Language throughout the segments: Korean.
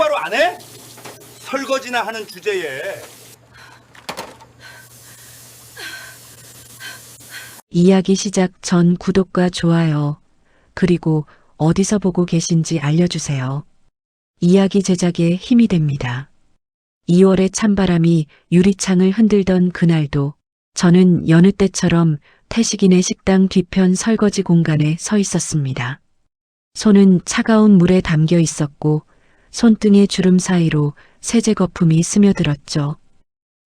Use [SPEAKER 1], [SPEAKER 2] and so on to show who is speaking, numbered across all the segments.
[SPEAKER 1] 똑바로 안 해? 설거지나 하는 주제에.
[SPEAKER 2] 이야기 시작 전 구독과 좋아요, 그리고 어디서 보고 계신지 알려주세요. 이야기 제작에 힘이 됩니다. 2월의 찬바람이 유리창을 흔들던 그날도 저는 여느 때처럼 태식이네 식당 뒤편 설거지 공간에 서 있었습니다. 손은 차가운 물에 담겨 있었고 손등의 주름 사이로 세제 거품이 스며들었죠.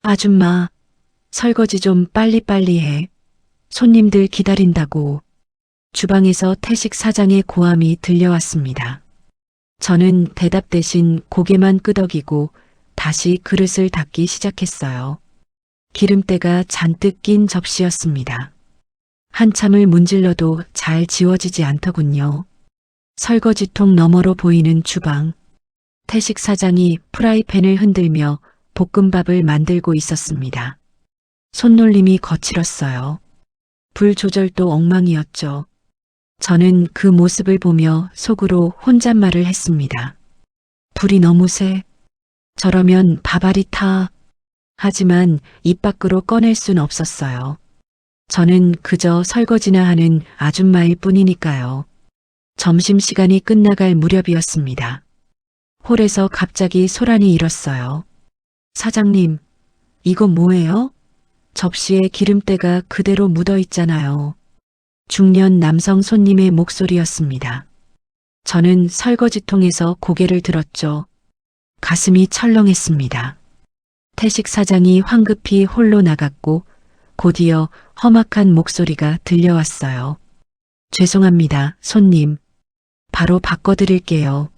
[SPEAKER 2] 아줌마, 설거지 좀 빨리빨리 해. 손님들 기다린다고. 주방에서 태식 사장의 고함이 들려왔습니다. 저는 대답 대신 고개만 끄덕이고 다시 그릇을 닦기 시작했어요. 기름때가 잔뜩 낀 접시였습니다. 한참을 문질러도 잘 지워지지 않더군요. 설거지통 너머로 보이는 주방. 태식 사장이 프라이팬을 흔들며 볶음밥을 만들고 있었습니다. 손놀림이 거칠었어요. 불 조절도 엉망이었죠. 저는 그 모습을 보며 속으로 혼잣말을 했습니다. 불이 너무 세. 저러면 밥알이 타. 하지만 입 밖으로 꺼낼 순 없었어요. 저는 그저 설거지나 하는 아줌마일 뿐이니까요. 점심시간이 끝나갈 무렵이었습니다. 홀에서 갑자기 소란이 일었어요. 사장님, 이거 뭐예요? 접시에 기름때가 그대로 묻어 있잖아요. 중년 남성 손님의 목소리였습니다. 저는 설거지통에서 고개를 들었죠. 가슴이 철렁했습니다. 태식 사장이 황급히 홀로 나갔고 곧이어 험악한 목소리가 들려왔어요. 죄송합니다, 손님. 바로 바꿔드릴게요.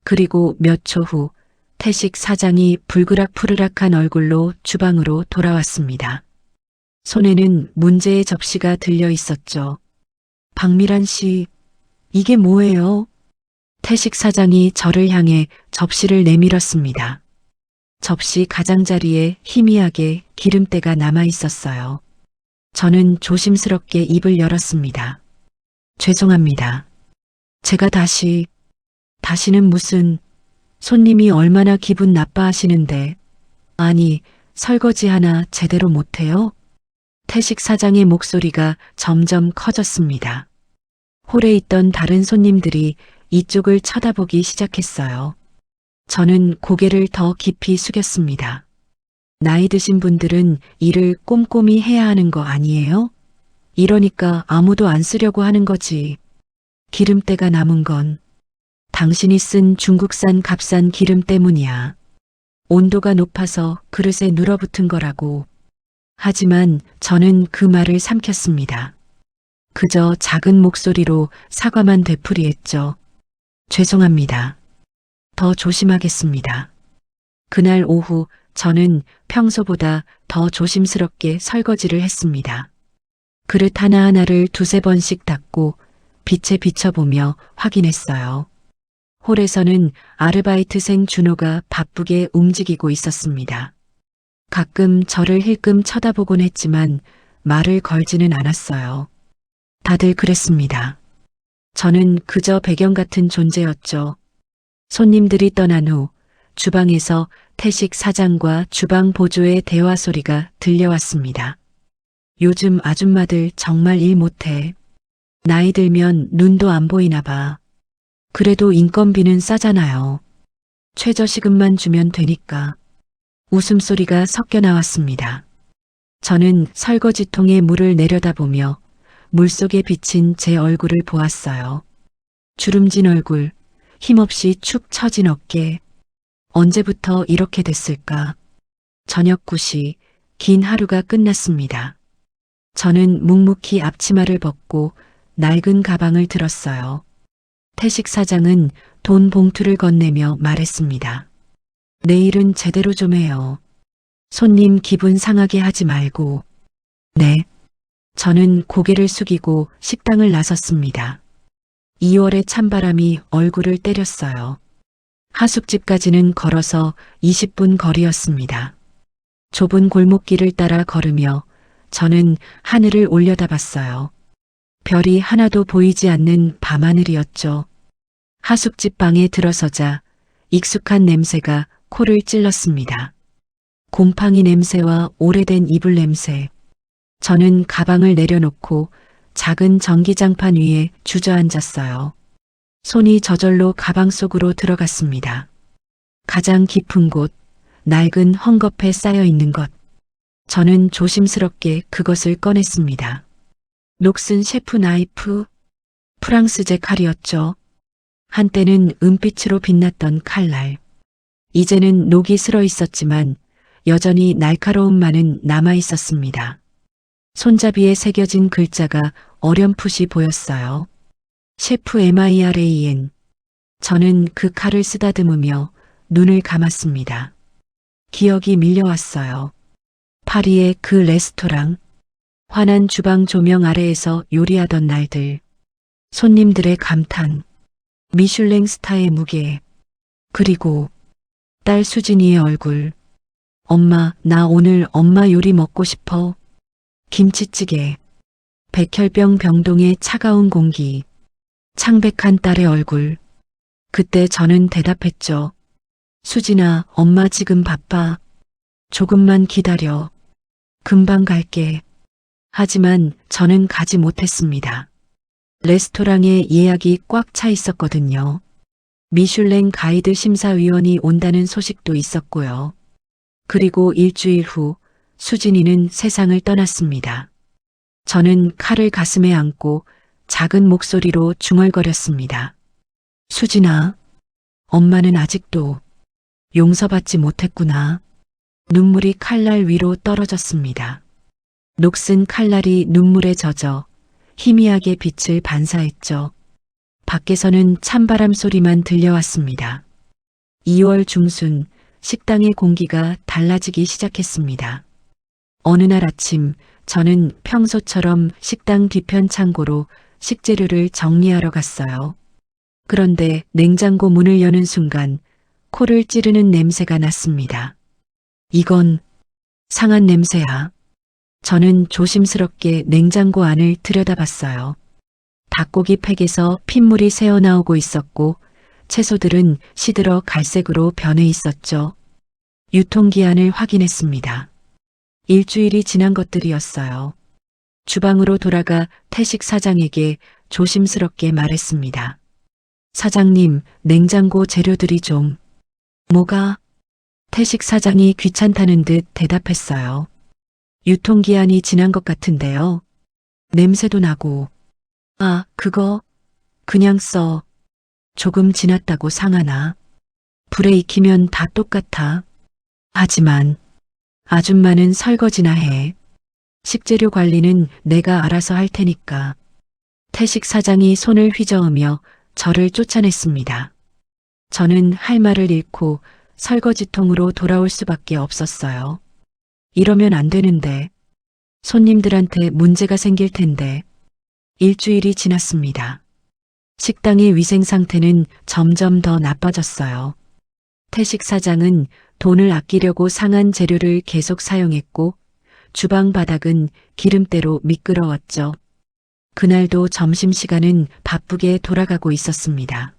[SPEAKER 2] 그리고 몇 초 후 태식 사장이 불그락푸르락한 얼굴로 주방으로 돌아왔습니다. 손에는 문제의 접시가 들려 있었죠. 박미란 씨, 이게 뭐예요? 태식 사장이 저를 향해 접시를 내밀었습니다. 접시 가장자리에 희미하게 기름때가 남아 있었어요. 저는 조심스럽게 입을 열었습니다. 죄송합니다. 제가 다시는 무슨, 손님이 얼마나 기분 나빠하시는데, 아니, 설거지 하나 제대로 못해요? 태식 사장의 목소리가 점점 커졌습니다. 홀에 있던 다른 손님들이 이쪽을 쳐다보기 시작했어요. 저는 고개를 더 깊이 숙였습니다. 나이 드신 분들은 일을 꼼꼼히 해야 하는 거 아니에요? 이러니까 아무도 안 쓰려고 하는 거지. 기름때가 남은 건 당신이 쓴 중국산 값싼 기름 때문이야. 온도가 높아서 그릇에 눌어붙은 거라고. 하지만 저는 그 말을 삼켰습니다. 그저 작은 목소리로 사과만 되풀이했죠. 죄송합니다. 더 조심하겠습니다. 그날 오후 저는 평소보다 더 조심스럽게 설거지를 했습니다. 그릇 하나하나를 두세 번씩 닦고 빛에 비춰보며 확인했어요. 홀에서는 아르바이트생 준호가 바쁘게 움직이고 있었습니다. 가끔 저를 힐끔 쳐다보곤 했지만 말을 걸지는 않았어요. 다들 그랬습니다. 저는 그저 배경 같은 존재였죠. 손님들이 떠난 후 주방에서 태식 사장과 주방 보조의 대화 소리가 들려왔습니다. 요즘 아줌마들 정말 일 못해. 나이 들면 눈도 안 보이나 봐. 그래도 인건비는 싸잖아요. 최저시급만 주면 되니까. 웃음소리가 섞여 나왔습니다. 저는 설거지통에 물을 내려다보며 물속에 비친 제 얼굴을 보았어요. 주름진 얼굴, 힘없이 축 처진 어깨. 언제부터 이렇게 됐을까? 저녁 9시, 긴 하루가 끝났습니다. 저는 묵묵히 앞치마를 벗고 낡은 가방을 들었어요. 태식 사장은 돈 봉투를 건네며 말했습니다. 내일은 제대로 좀 해요. 손님 기분 상하게 하지 말고. 네. 저는 고개를 숙이고 식당을 나섰습니다. 2월의 찬바람이 얼굴을 때렸어요. 하숙집까지는 걸어서 20분 거리였습니다. 좁은 골목길을 따라 걸으며 저는 하늘을 올려다봤어요. 별이 하나도 보이지 않는 밤하늘이었죠. 하숙집 방에 들어서자 익숙한 냄새가 코를 찔렀습니다. 곰팡이 냄새와 오래된 이불 냄새. 저는 가방을 내려놓고 작은 전기장판 위에 주저앉았어요. 손이 저절로 가방 속으로 들어갔습니다. 가장 깊은 곳, 낡은 헝겊에 쌓여 있는 것. 저는 조심스럽게 그것을 꺼냈습니다. 녹슨 셰프 나이프, 프랑스제 칼이었죠. 한때는 은빛으로 빛났던 칼날. 이제는 녹이 슬어 있었지만 여전히 날카로움만은 남아 있었습니다. 손잡이에 새겨진 글자가 어렴풋이 보였어요. 셰프 MIRAN. 저는 그 칼을 쓰다듬으며 눈을 감았습니다. 기억이 밀려왔어요. 파리의 그 레스토랑, 환한 주방 조명 아래에서 요리하던 날들, 손님들의 감탄, 미슐랭 스타의 무게, 그리고 딸 수진이의 얼굴. 엄마, 나 오늘 엄마 요리 먹고 싶어. 김치찌개, 백혈병 병동의 차가운 공기, 창백한 딸의 얼굴. 그때 저는 대답했죠. 수진아, 엄마 지금 바빠. 조금만 기다려. 금방 갈게. 하지만 저는 가지 못했습니다. 레스토랑에 예약이 꽉 차 있었거든요. 미슐랭 가이드 심사위원이 온다는 소식도 있었고요. 그리고 일주일 후 수진이는 세상을 떠났습니다. 저는 칼을 가슴에 안고 작은 목소리로 중얼거렸습니다. 수진아, 엄마는 아직도 용서받지 못했구나. 눈물이 칼날 위로 떨어졌습니다. 녹슨 칼날이 눈물에 젖어 희미하게 빛을 반사했죠. 밖에서는 찬바람 소리만 들려왔습니다. 2월 중순 식당의 공기가 달라지기 시작했습니다. 어느 날 아침 저는 평소처럼 식당 뒤편 창고로 식재료를 정리하러 갔어요. 그런데 냉장고 문을 여는 순간 코를 찌르는 냄새가 났습니다. 이건 상한 냄새야. 저는 조심스럽게 냉장고 안을 들여다봤어요. 닭고기 팩에서 핏물이 새어나오고 있었고 채소들은 시들어 갈색으로 변해 있었죠. 유통기한을 확인했습니다. 일주일이 지난 것들이었어요. 주방으로 돌아가 태식 사장에게 조심스럽게 말했습니다. 사장님, 냉장고 재료들이 좀. 뭐가? 태식 사장이 귀찮다는 듯 대답했어요. 유통기한이 지난 것 같은데요. 냄새도 나고. 아, 그거 그냥 써. 조금 지났다고 상하나. 불에 익히면 다 똑같아. 하지만 아줌마는 설거지나 해. 식재료 관리는 내가 알아서 할 테니까. 태식 사장이 손을 휘저으며 저를 쫓아냈습니다. 저는 할 말을 잃고 설거지통으로 돌아올 수밖에 없었어요. 이러면 안 되는데. 손님들한테 문제가 생길 텐데. 일주일이 지났습니다. 식당의 위생 상태는 점점 더 나빠졌어요. 태식 사장은 돈을 아끼려고 상한 재료를 계속 사용했고 주방 바닥은 기름때로 미끄러웠죠. 그날도 점심시간은 바쁘게 돌아가고 있었습니다.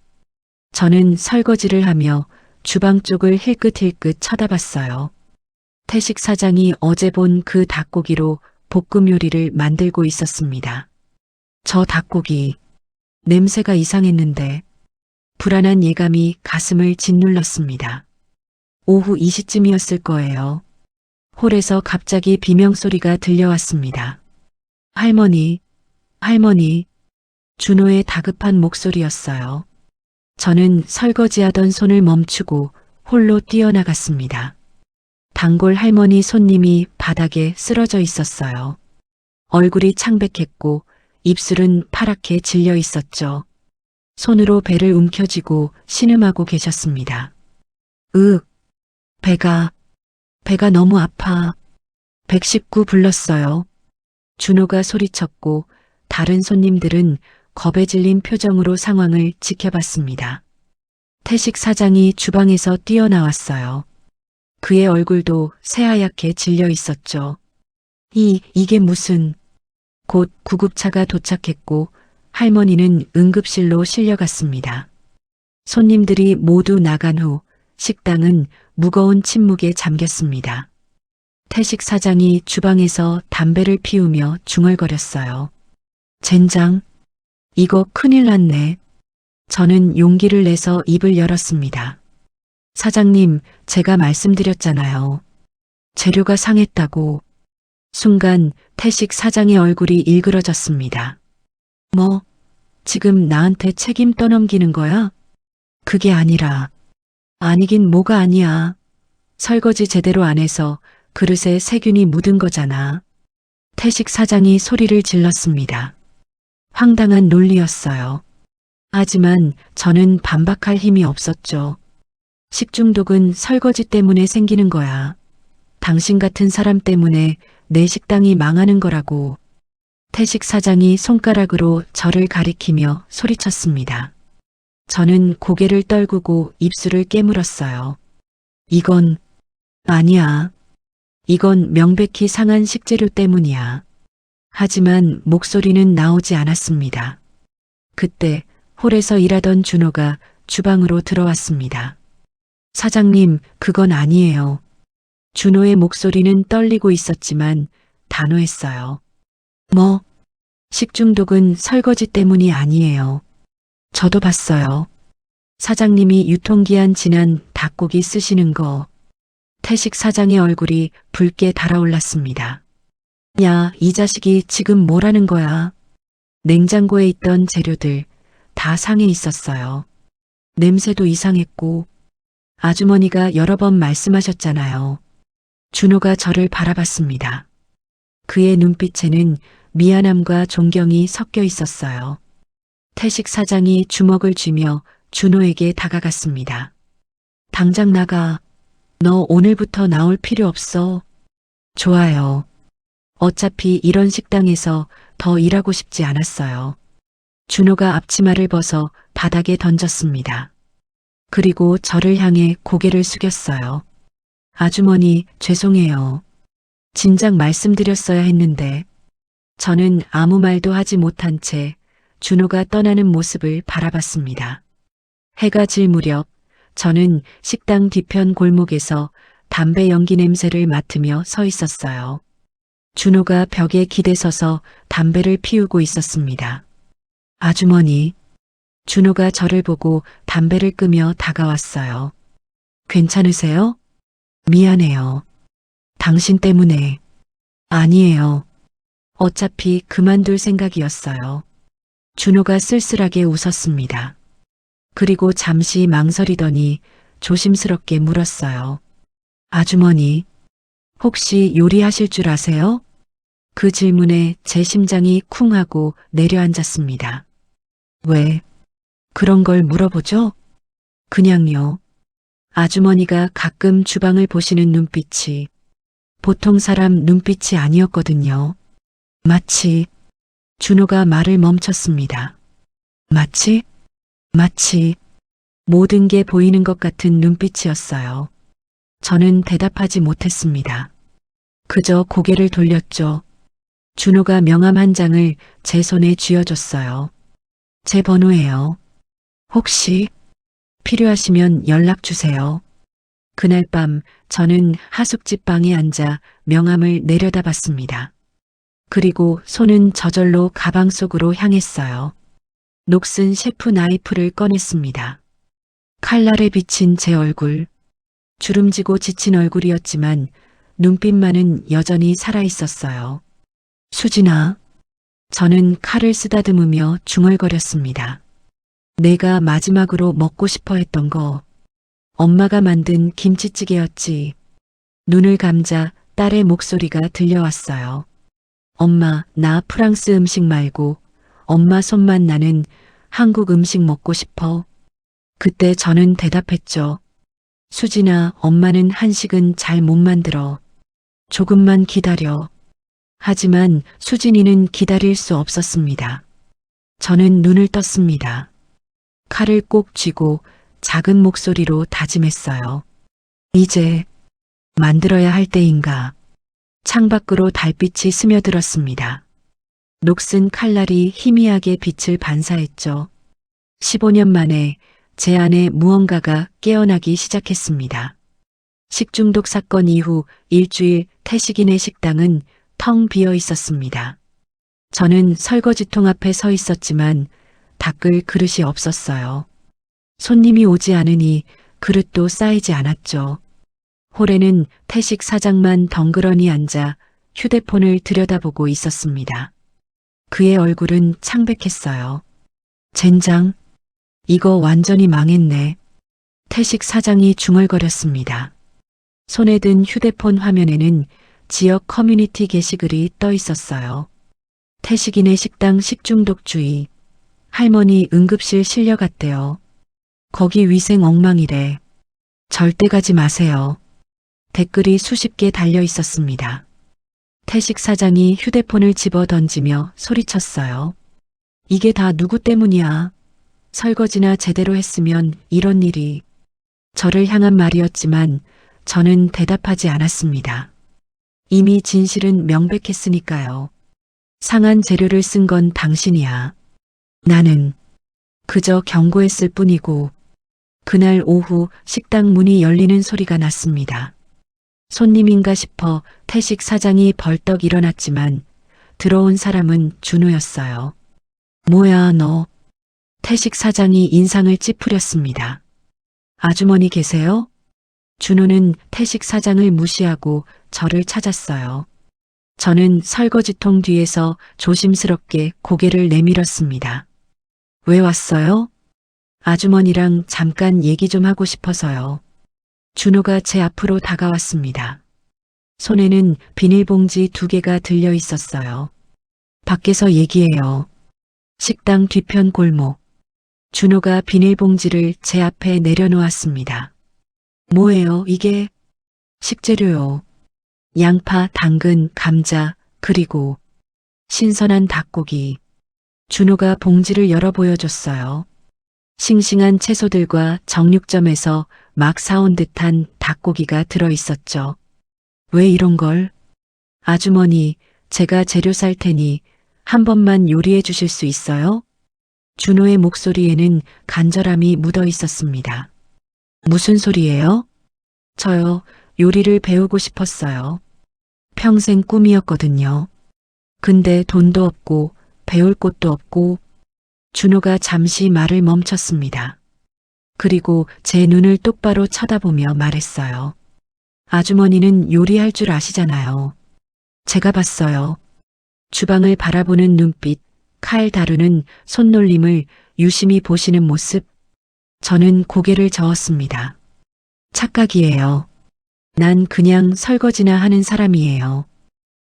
[SPEAKER 2] 저는 설거지를 하며 주방 쪽을 힐끗힐끗 쳐다봤어요. 태식 사장이 어제 본 그 닭고기로 볶음 요리를 만들고 있었습니다. 저 닭고기, 냄새가 이상했는데 불안한 예감이 가슴을 짓눌렀습니다. 오후 2시쯤이었을 거예요. 홀에서 갑자기 비명소리가 들려왔습니다. 할머니, 할머니. 준호의 다급한 목소리였어요. 저는 설거지하던 손을 멈추고 홀로 뛰어나갔습니다. 단골 할머니 손님이 바닥에 쓰러져 있었어요. 얼굴이 창백했고 입술은 파랗게 질려 있었죠. 손으로 배를 움켜쥐고 신음하고 계셨습니다. 배가 너무 아파. 119 불렀어요. 준호가 소리쳤고 다른 손님들은 겁에 질린 표정으로 상황을 지켜봤습니다. 태식 사장이 주방에서 뛰어나왔어요. 그의 얼굴도 새하얗게 질려 있었죠. 이게 무슨... 곧 구급차가 도착했고 할머니는 응급실로 실려갔습니다. 손님들이 모두 나간 후 식당은 무거운 침묵에 잠겼습니다. 태식 사장이 주방에서 담배를 피우며 중얼거렸어요. 젠장, 이거 큰일 났네. 저는 용기를 내서 입을 열었습니다. 사장님, 제가 말씀드렸잖아요. 재료가 상했다고. 순간 태식 사장의 얼굴이 일그러졌습니다. 뭐, 지금 나한테 책임 떠넘기는 거야? 그게 아니라. 아니긴 뭐가 아니야. 설거지 제대로 안 해서 그릇에 세균이 묻은 거잖아. 태식 사장이 소리를 질렀습니다. 황당한 논리였어요. 하지만 저는 반박할 힘이 없었죠. 식중독은 설거지 때문에 생기는 거야. 당신 같은 사람 때문에 내 식당이 망하는 거라고. 태식 사장이 손가락으로 저를 가리키며 소리쳤습니다. 저는 고개를 떨구고 입술을 깨물었어요. 이건 아니야. 이건 명백히 상한 식재료 때문이야. 하지만 목소리는 나오지 않았습니다. 그때 홀에서 일하던 준호가 주방으로 들어왔습니다. 사장님, 그건 아니에요. 준호의 목소리는 떨리고 있었지만 단호했어요. 뭐? 식중독은 설거지 때문이 아니에요. 저도 봤어요. 사장님이 유통기한 지난 닭고기 쓰시는 거. 태식 사장의 얼굴이 붉게 달아올랐습니다. 야, 이 자식이 지금 뭐라는 거야? 냉장고에 있던 재료들 다 상해 있었어요. 냄새도 이상했고 아주머니가 여러 번 말씀하셨잖아요. 준호가 저를 바라봤습니다. 그의 눈빛에는 미안함과 존경이 섞여 있었어요. 태식 사장이 주먹을 쥐며 준호에게 다가갔습니다. 당장 나가. 너 오늘부터 나올 필요 없어. 좋아요. 어차피 이런 식당에서 더 일하고 싶지 않았어요. 준호가 앞치마를 벗어 바닥에 던졌습니다. 그리고 저를 향해 고개를 숙였어요. 아주머니, 죄송해요. 진작 말씀드렸어야 했는데. 저는 아무 말도 하지 못한 채 준호가 떠나는 모습을 바라봤습니다. 해가 질 무렵 저는 식당 뒤편 골목에서 담배 연기 냄새를 맡으며 서 있었어요. 준호가 벽에 기대서서 담배를 피우고 있었습니다. 아주머니. 준호가 저를 보고 담배를 끄며 다가왔어요. 괜찮으세요? 미안해요. 당신 때문에. 아니에요. 어차피 그만둘 생각이었어요. 준호가 쓸쓸하게 웃었습니다. 그리고 잠시 망설이더니 조심스럽게 물었어요. 아주머니, 혹시 요리하실 줄 아세요? 그 질문에 제 심장이 쿵 하고 내려앉았습니다. 왜? 그런 걸 물어보죠? 그냥요. 아주머니가 가끔 주방을 보시는 눈빛이 보통 사람 눈빛이 아니었거든요. 마치. 준호가 말을 멈췄습니다. 마치 모든 게 보이는 것 같은 눈빛이었어요. 저는 대답하지 못했습니다. 그저 고개를 돌렸죠. 준호가 명함 한 장을 제 손에 쥐어줬어요. 제 번호예요. 혹시 필요하시면 연락 주세요. 그날 밤 저는 하숙집 방에 앉아 명함을 내려다봤습니다. 그리고 손은 저절로 가방 속으로 향했어요. 녹슨 셰프 나이프를 꺼냈습니다. 칼날에 비친 제 얼굴, 주름지고 지친 얼굴이었지만 눈빛만은 여전히 살아있었어요. 수진아. 저는 칼을 쓰다듬으며 중얼거렸습니다. 내가 마지막으로 먹고 싶어 했던 거, 엄마가 만든 김치찌개였지. 눈을 감자 딸의 목소리가 들려왔어요. 엄마, 나 프랑스 음식 말고 엄마 손맛 나는 한국 음식 먹고 싶어. 그때 저는 대답했죠. 수진아, 엄마는 한식은 잘 못 만들어. 조금만 기다려. 하지만 수진이는 기다릴 수 없었습니다. 저는 눈을 떴습니다. 칼을 꼭 쥐고 작은 목소리로 다짐했어요. 이제 만들어야 할 때인가. 창밖으로 달빛이 스며들었습니다. 녹슨 칼날이 희미하게 빛을 반사했죠. 15년 만에 제 안에 무언가가 깨어나기 시작했습니다. 식중독 사건 이후 일주일 태식이네 식당은 텅 비어 있었습니다. 저는 설거지통 앞에 서 있었지만 닦을 그릇이 없었어요. 손님이 오지 않으니 그릇도 쌓이지 않았죠. 홀에는 태식 사장만 덩그러니 앉아 휴대폰을 들여다보고 있었습니다. 그의 얼굴은 창백했어요. 젠장, 이거 완전히 망했네. 태식 사장이 중얼거렸습니다. 손에 든 휴대폰 화면에는 지역 커뮤니티 게시글이 떠 있었어요. 태식이네 식당 식중독 주의. 할머니 응급실 실려갔대요. 거기 위생 엉망이래. 절대 가지 마세요. 댓글이 수십 개 달려 있었습니다. 태식 사장이 휴대폰을 집어 던지며 소리쳤어요. 이게 다 누구 때문이야? 설거지나 제대로 했으면 이런 일이. 저를 향한 말이었지만 저는 대답하지 않았습니다. 이미 진실은 명백했으니까요. 상한 재료를 쓴 건 당신이야. 나는 그저 경고했을 뿐이고. 그날 오후 식당 문이 열리는 소리가 났습니다. 손님인가 싶어 태식 사장이 벌떡 일어났지만 들어온 사람은 준호였어요. 뭐야 너? 태식 사장이 인상을 찌푸렸습니다. 아주머니 계세요? 준호는 태식 사장을 무시하고 저를 찾았어요. 저는 설거지통 뒤에서 조심스럽게 고개를 내밀었습니다. 왜 왔어요? 아주머니랑 잠깐 얘기 좀 하고 싶어서요. 준호가 제 앞으로 다가왔습니다. 손에는 비닐봉지 2개가 들려 있었어요. 밖에서 얘기해요. 식당 뒤편 골목. 준호가 비닐봉지를 제 앞에 내려놓았습니다. 뭐예요, 이게? 식재료요. 양파, 당근, 감자, 그리고 신선한 닭고기. 준호가 봉지를 열어 보여줬어요. 싱싱한 채소들과 정육점에서 막 사온 듯한 닭고기가 들어 있었죠. 왜 이런 걸? 아주머니, 제가 재료 살 테니 한 번만 요리해 주실 수 있어요? 준호의 목소리에는 간절함이 묻어 있었습니다. 무슨 소리예요? 저요, 요리를 배우고 싶었어요. 평생 꿈이었거든요. 근데 돈도 없고 배울 곳도 없고. 준호가 잠시 말을 멈췄습니다. 그리고 제 눈을 똑바로 쳐다보며 말했어요. 아주머니는 요리할 줄 아시잖아요. 제가 봤어요. 주방을 바라보는 눈빛, 칼 다루는 손놀림을 유심히 보시는 모습. 저는 고개를 저었습니다. 착각이에요. 난 그냥 설거지나 하는 사람이에요.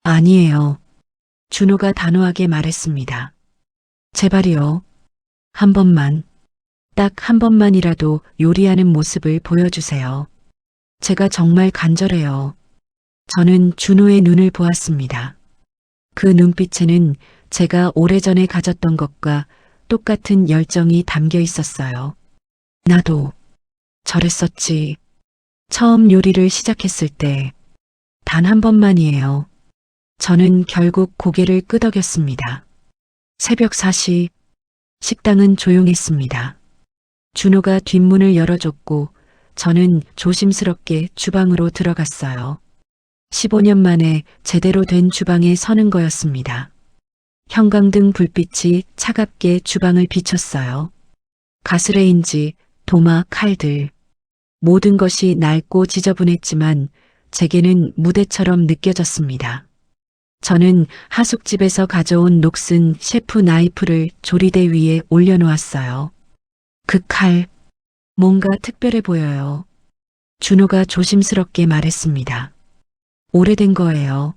[SPEAKER 2] 아니에요. 준호가 단호하게 말했습니다. 제발이요. 한 번만, 딱 한 번만이라도 요리하는 모습을 보여주세요. 제가 정말 간절해요. 저는 준호의 눈을 보았습니다. 그 눈빛에는 제가 오래전에 가졌던 것과 똑같은 열정이 담겨 있었어요. 나도 저랬었지. 처음 요리를 시작했을 때 단 한 번만이에요. 저는 결국 고개를 끄덕였습니다. 새벽 4시, 식당은 조용했습니다. 준호가 뒷문을 열어줬고 저는 조심스럽게 주방으로 들어갔어요. 15년 만에 제대로 된 주방에 서는 거였습니다. 형광등 불빛이 차갑게 주방을 비췄어요. 가스레인지, 도마, 칼들. 모든 것이 낡고 지저분했지만 제게는 무대처럼 느껴졌습니다. 저는 하숙집에서 가져온 녹슨 셰프 나이프를 조리대 위에 올려놓았어요. 그 칼, 뭔가 특별해 보여요. 준호가 조심스럽게 말했습니다. 오래된 거예요.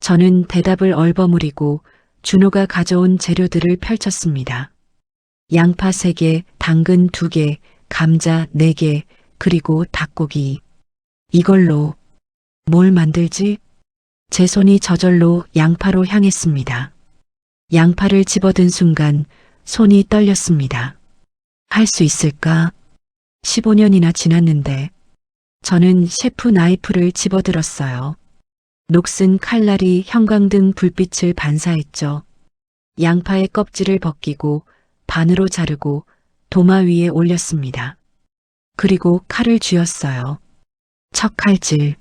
[SPEAKER 2] 저는 대답을 얼버무리고 준호가 가져온 재료들을 펼쳤습니다. 양파 3개, 당근 2개, 감자 4개, 그리고 닭고기. 이걸로 뭘 만들지? 제 손이 저절로 양파로 향했습니다. 양파를 집어든 순간 손이 떨렸습니다. 할 수 있을까? 15년이나 지났는데. 저는 셰프 나이프를 집어들었어요. 녹슨 칼날이 형광등 불빛을 반사했죠. 양파의 껍질을 벗기고 반으로 자르고 도마 위에 올렸습니다. 그리고 칼을 쥐었어요. 첫 칼질.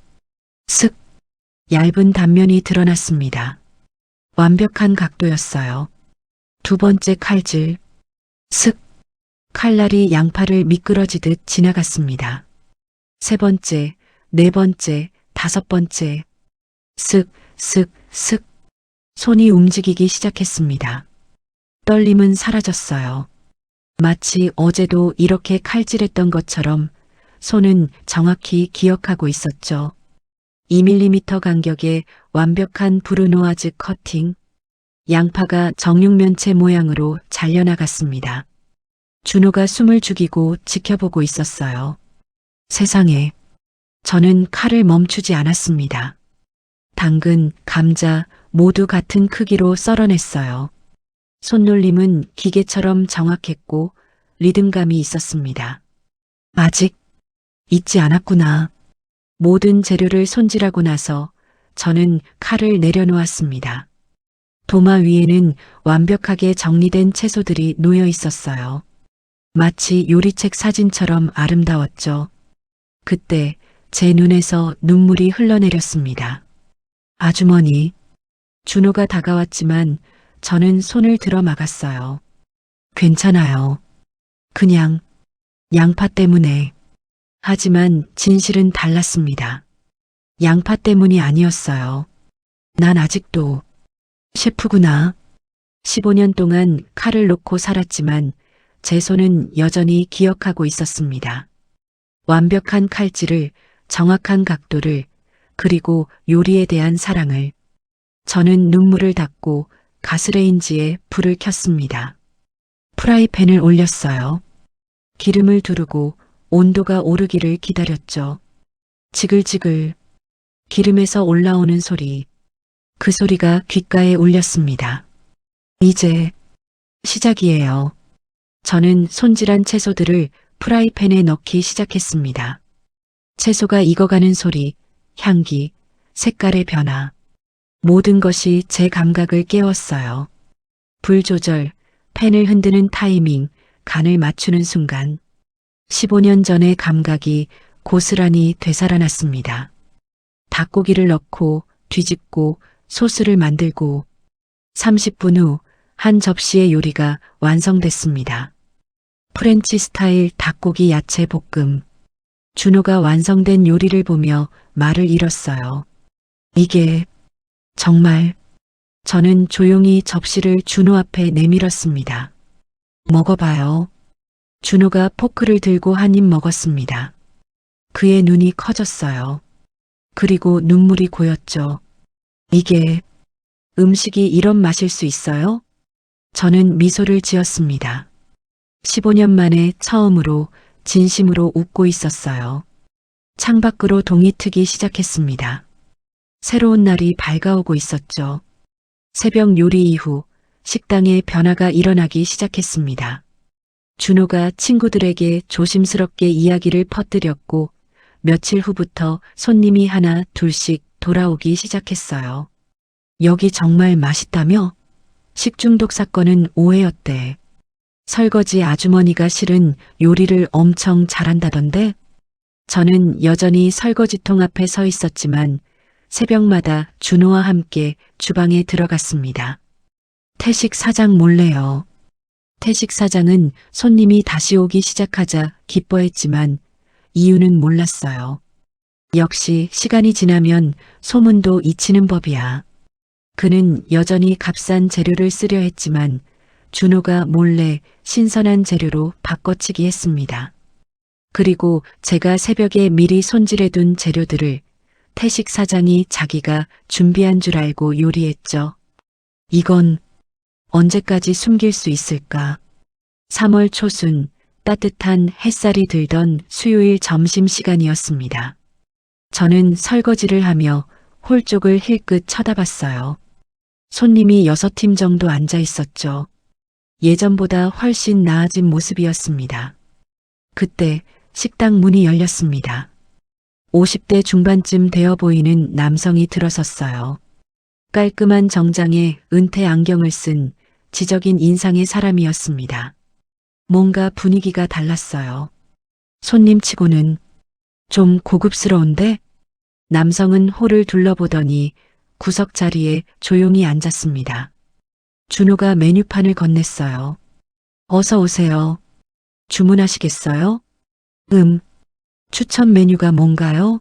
[SPEAKER 2] 슥. 얇은 단면이 드러났습니다. 완벽한 각도였어요. 두 번째 칼질. 슥. 칼날이 양파를 미끄러지듯 지나갔습니다. 세 번째, 네 번째, 다섯 번째. 슥, 슥, 슥. 손이 움직이기 시작했습니다. 떨림은 사라졌어요. 마치 어제도 이렇게 칼질했던 것처럼 손은 정확히 기억하고 있었죠. 2mm 간격의 완벽한 브루노아즈 커팅. 양파가 정육면체 모양으로 잘려나갔습니다. 준호가 숨을 죽이고 지켜보고 있었어요. 세상에, 저는 칼을 멈추지 않았습니다. 당근, 감자 모두 같은 크기로 썰어냈어요. 손놀림은 기계처럼 정확했고 리듬감이 있었습니다. 아직 잊지 않았구나. 모든 재료를 손질하고 나서 저는 칼을 내려놓았습니다. 도마 위에는 완벽하게 정리된 채소들이 놓여 있었어요. 마치 요리책 사진처럼 아름다웠죠. 그때 제 눈에서 눈물이 흘러내렸습니다. 아주머니, 준호가 다가왔지만 저는 손을 들어 막았어요. 괜찮아요. 그냥 양파 때문에. 하지만 진실은 달랐습니다. 양파 때문이 아니었어요. 난 아직도 셰프구나. 15년 동안 칼을 놓고 살았지만 제 손은 여전히 기억하고 있었습니다. 완벽한 칼질을, 정확한 각도를, 그리고 요리에 대한 사랑을. 저는 눈물을 닦고 가스레인지에 불을 켰습니다. 프라이팬을 올렸어요. 기름을 두르고 온도가 오르기를 기다렸죠. 지글지글 기름에서 올라오는 소리. 그 소리가 귓가에 울렸습니다. 이제 시작이에요. 저는 손질한 채소들을 프라이팬에 넣기 시작했습니다. 채소가 익어가는 소리, 향기, 색깔의 변화. 모든 것이 제 감각을 깨웠어요. 불 조절, 팬을 흔드는 타이밍, 간을 맞추는 순간. 15년 전의 감각이 고스란히 되살아났습니다. 닭고기를 넣고 뒤집고 소스를 만들고 30분 후 한 접시의 요리가 완성됐습니다. 프렌치 스타일 닭고기 야채 볶음. 준호가 완성된 요리를 보며 말을 잃었어요. 이게 정말. 저는 조용히 접시를 준호 앞에 내밀었습니다. 먹어봐요. 준호가 포크를 들고 한 입 먹었습니다. 그의 눈이 커졌어요. 그리고 눈물이 고였죠. 이게 음식이 이런 맛일 수 있어요? 저는 미소를 지었습니다. 15년 만에 처음으로 진심으로 웃고 있었어요. 창밖으로 동이 트기 시작했습니다. 새로운 날이 밝아오고 있었죠. 새벽 요리 이후 식당에 변화가 일어나기 시작했습니다. 준호가 친구들에게 조심스럽게 이야기를 퍼뜨렸고 며칠 후부터 손님이 하나 둘씩 돌아오기 시작했어요. 여기 정말 맛있다며? 식중독 사건은 오해였대. 설거지 아주머니가 실은 요리를 엄청 잘한다던데? 저는 여전히 설거지통 앞에 서 있었지만 새벽마다 준호와 함께 주방에 들어갔습니다. 태식 사장 몰래요. 태식 사장은 손님이 다시 오기 시작하자 기뻐했지만 이유는 몰랐어요. 역시 시간이 지나면 소문도 잊히는 법이야. 그는 여전히 값싼 재료를 쓰려 했지만 준호가 몰래 신선한 재료로 바꿔치기 했습니다. 그리고 제가 새벽에 미리 손질해둔 재료들을 태식 사장이 자기가 준비한 줄 알고 요리했죠. 이건 언제까지 숨길 수 있을까? 3월 초순 따뜻한 햇살이 들던 수요일 점심시간이었습니다. 저는 설거지를 하며 홀 쪽을 힐끗 쳐다봤어요. 손님이 6팀 정도 앉아 있었죠. 예전보다 훨씬 나아진 모습이었습니다. 그때 식당 문이 열렸습니다. 50대 중반쯤 되어 보이는 남성이 들어섰어요. 깔끔한 정장에 은퇴 안경을 쓴 지적인 인상의 사람이었습니다. 뭔가 분위기가 달랐어요. 손님치고는 좀 고급스러운데? 남성은 홀을 둘러보더니 구석 자리에 조용히 앉았습니다. 준호가 메뉴판을 건넸어요. 어서 오세요. 주문하시겠어요? 추천 메뉴가 뭔가요?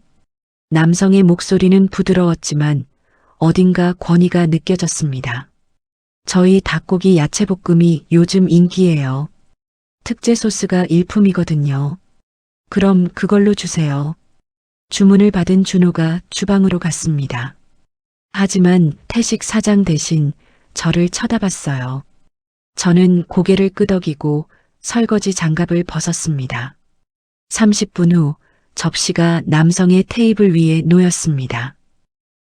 [SPEAKER 2] 남성의 목소리는 부드러웠지만 어딘가 권위가 느껴졌습니다. 저희 닭고기 야채볶음이 요즘 인기예요. 특제 소스가 일품이거든요. 그럼 그걸로 주세요. 주문을 받은 준호가 주방으로 갔습니다. 하지만 태식 사장 대신 저를 쳐다봤어요. 저는 고개를 끄덕이고 설거지 장갑을 벗었습니다. 30분 후 접시가 남성의 테이블 위에 놓였습니다.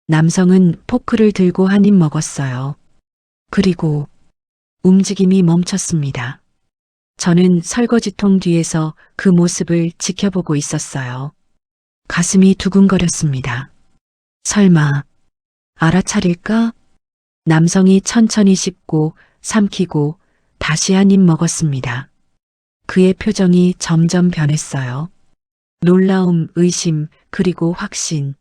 [SPEAKER 2] 남성은 포크를 들고 한 입 먹었어요. 그리고 움직임이 멈췄습니다. 저는 설거지통 뒤에서 그 모습을 지켜보고 있었어요. 가슴이 두근거렸습니다. 설마 알아차릴까? 남성이 천천히 씹고 삼키고 다시 한 입 먹었습니다. 그의 표정이 점점 변했어요. 놀라움, 의심, 그리고 확신.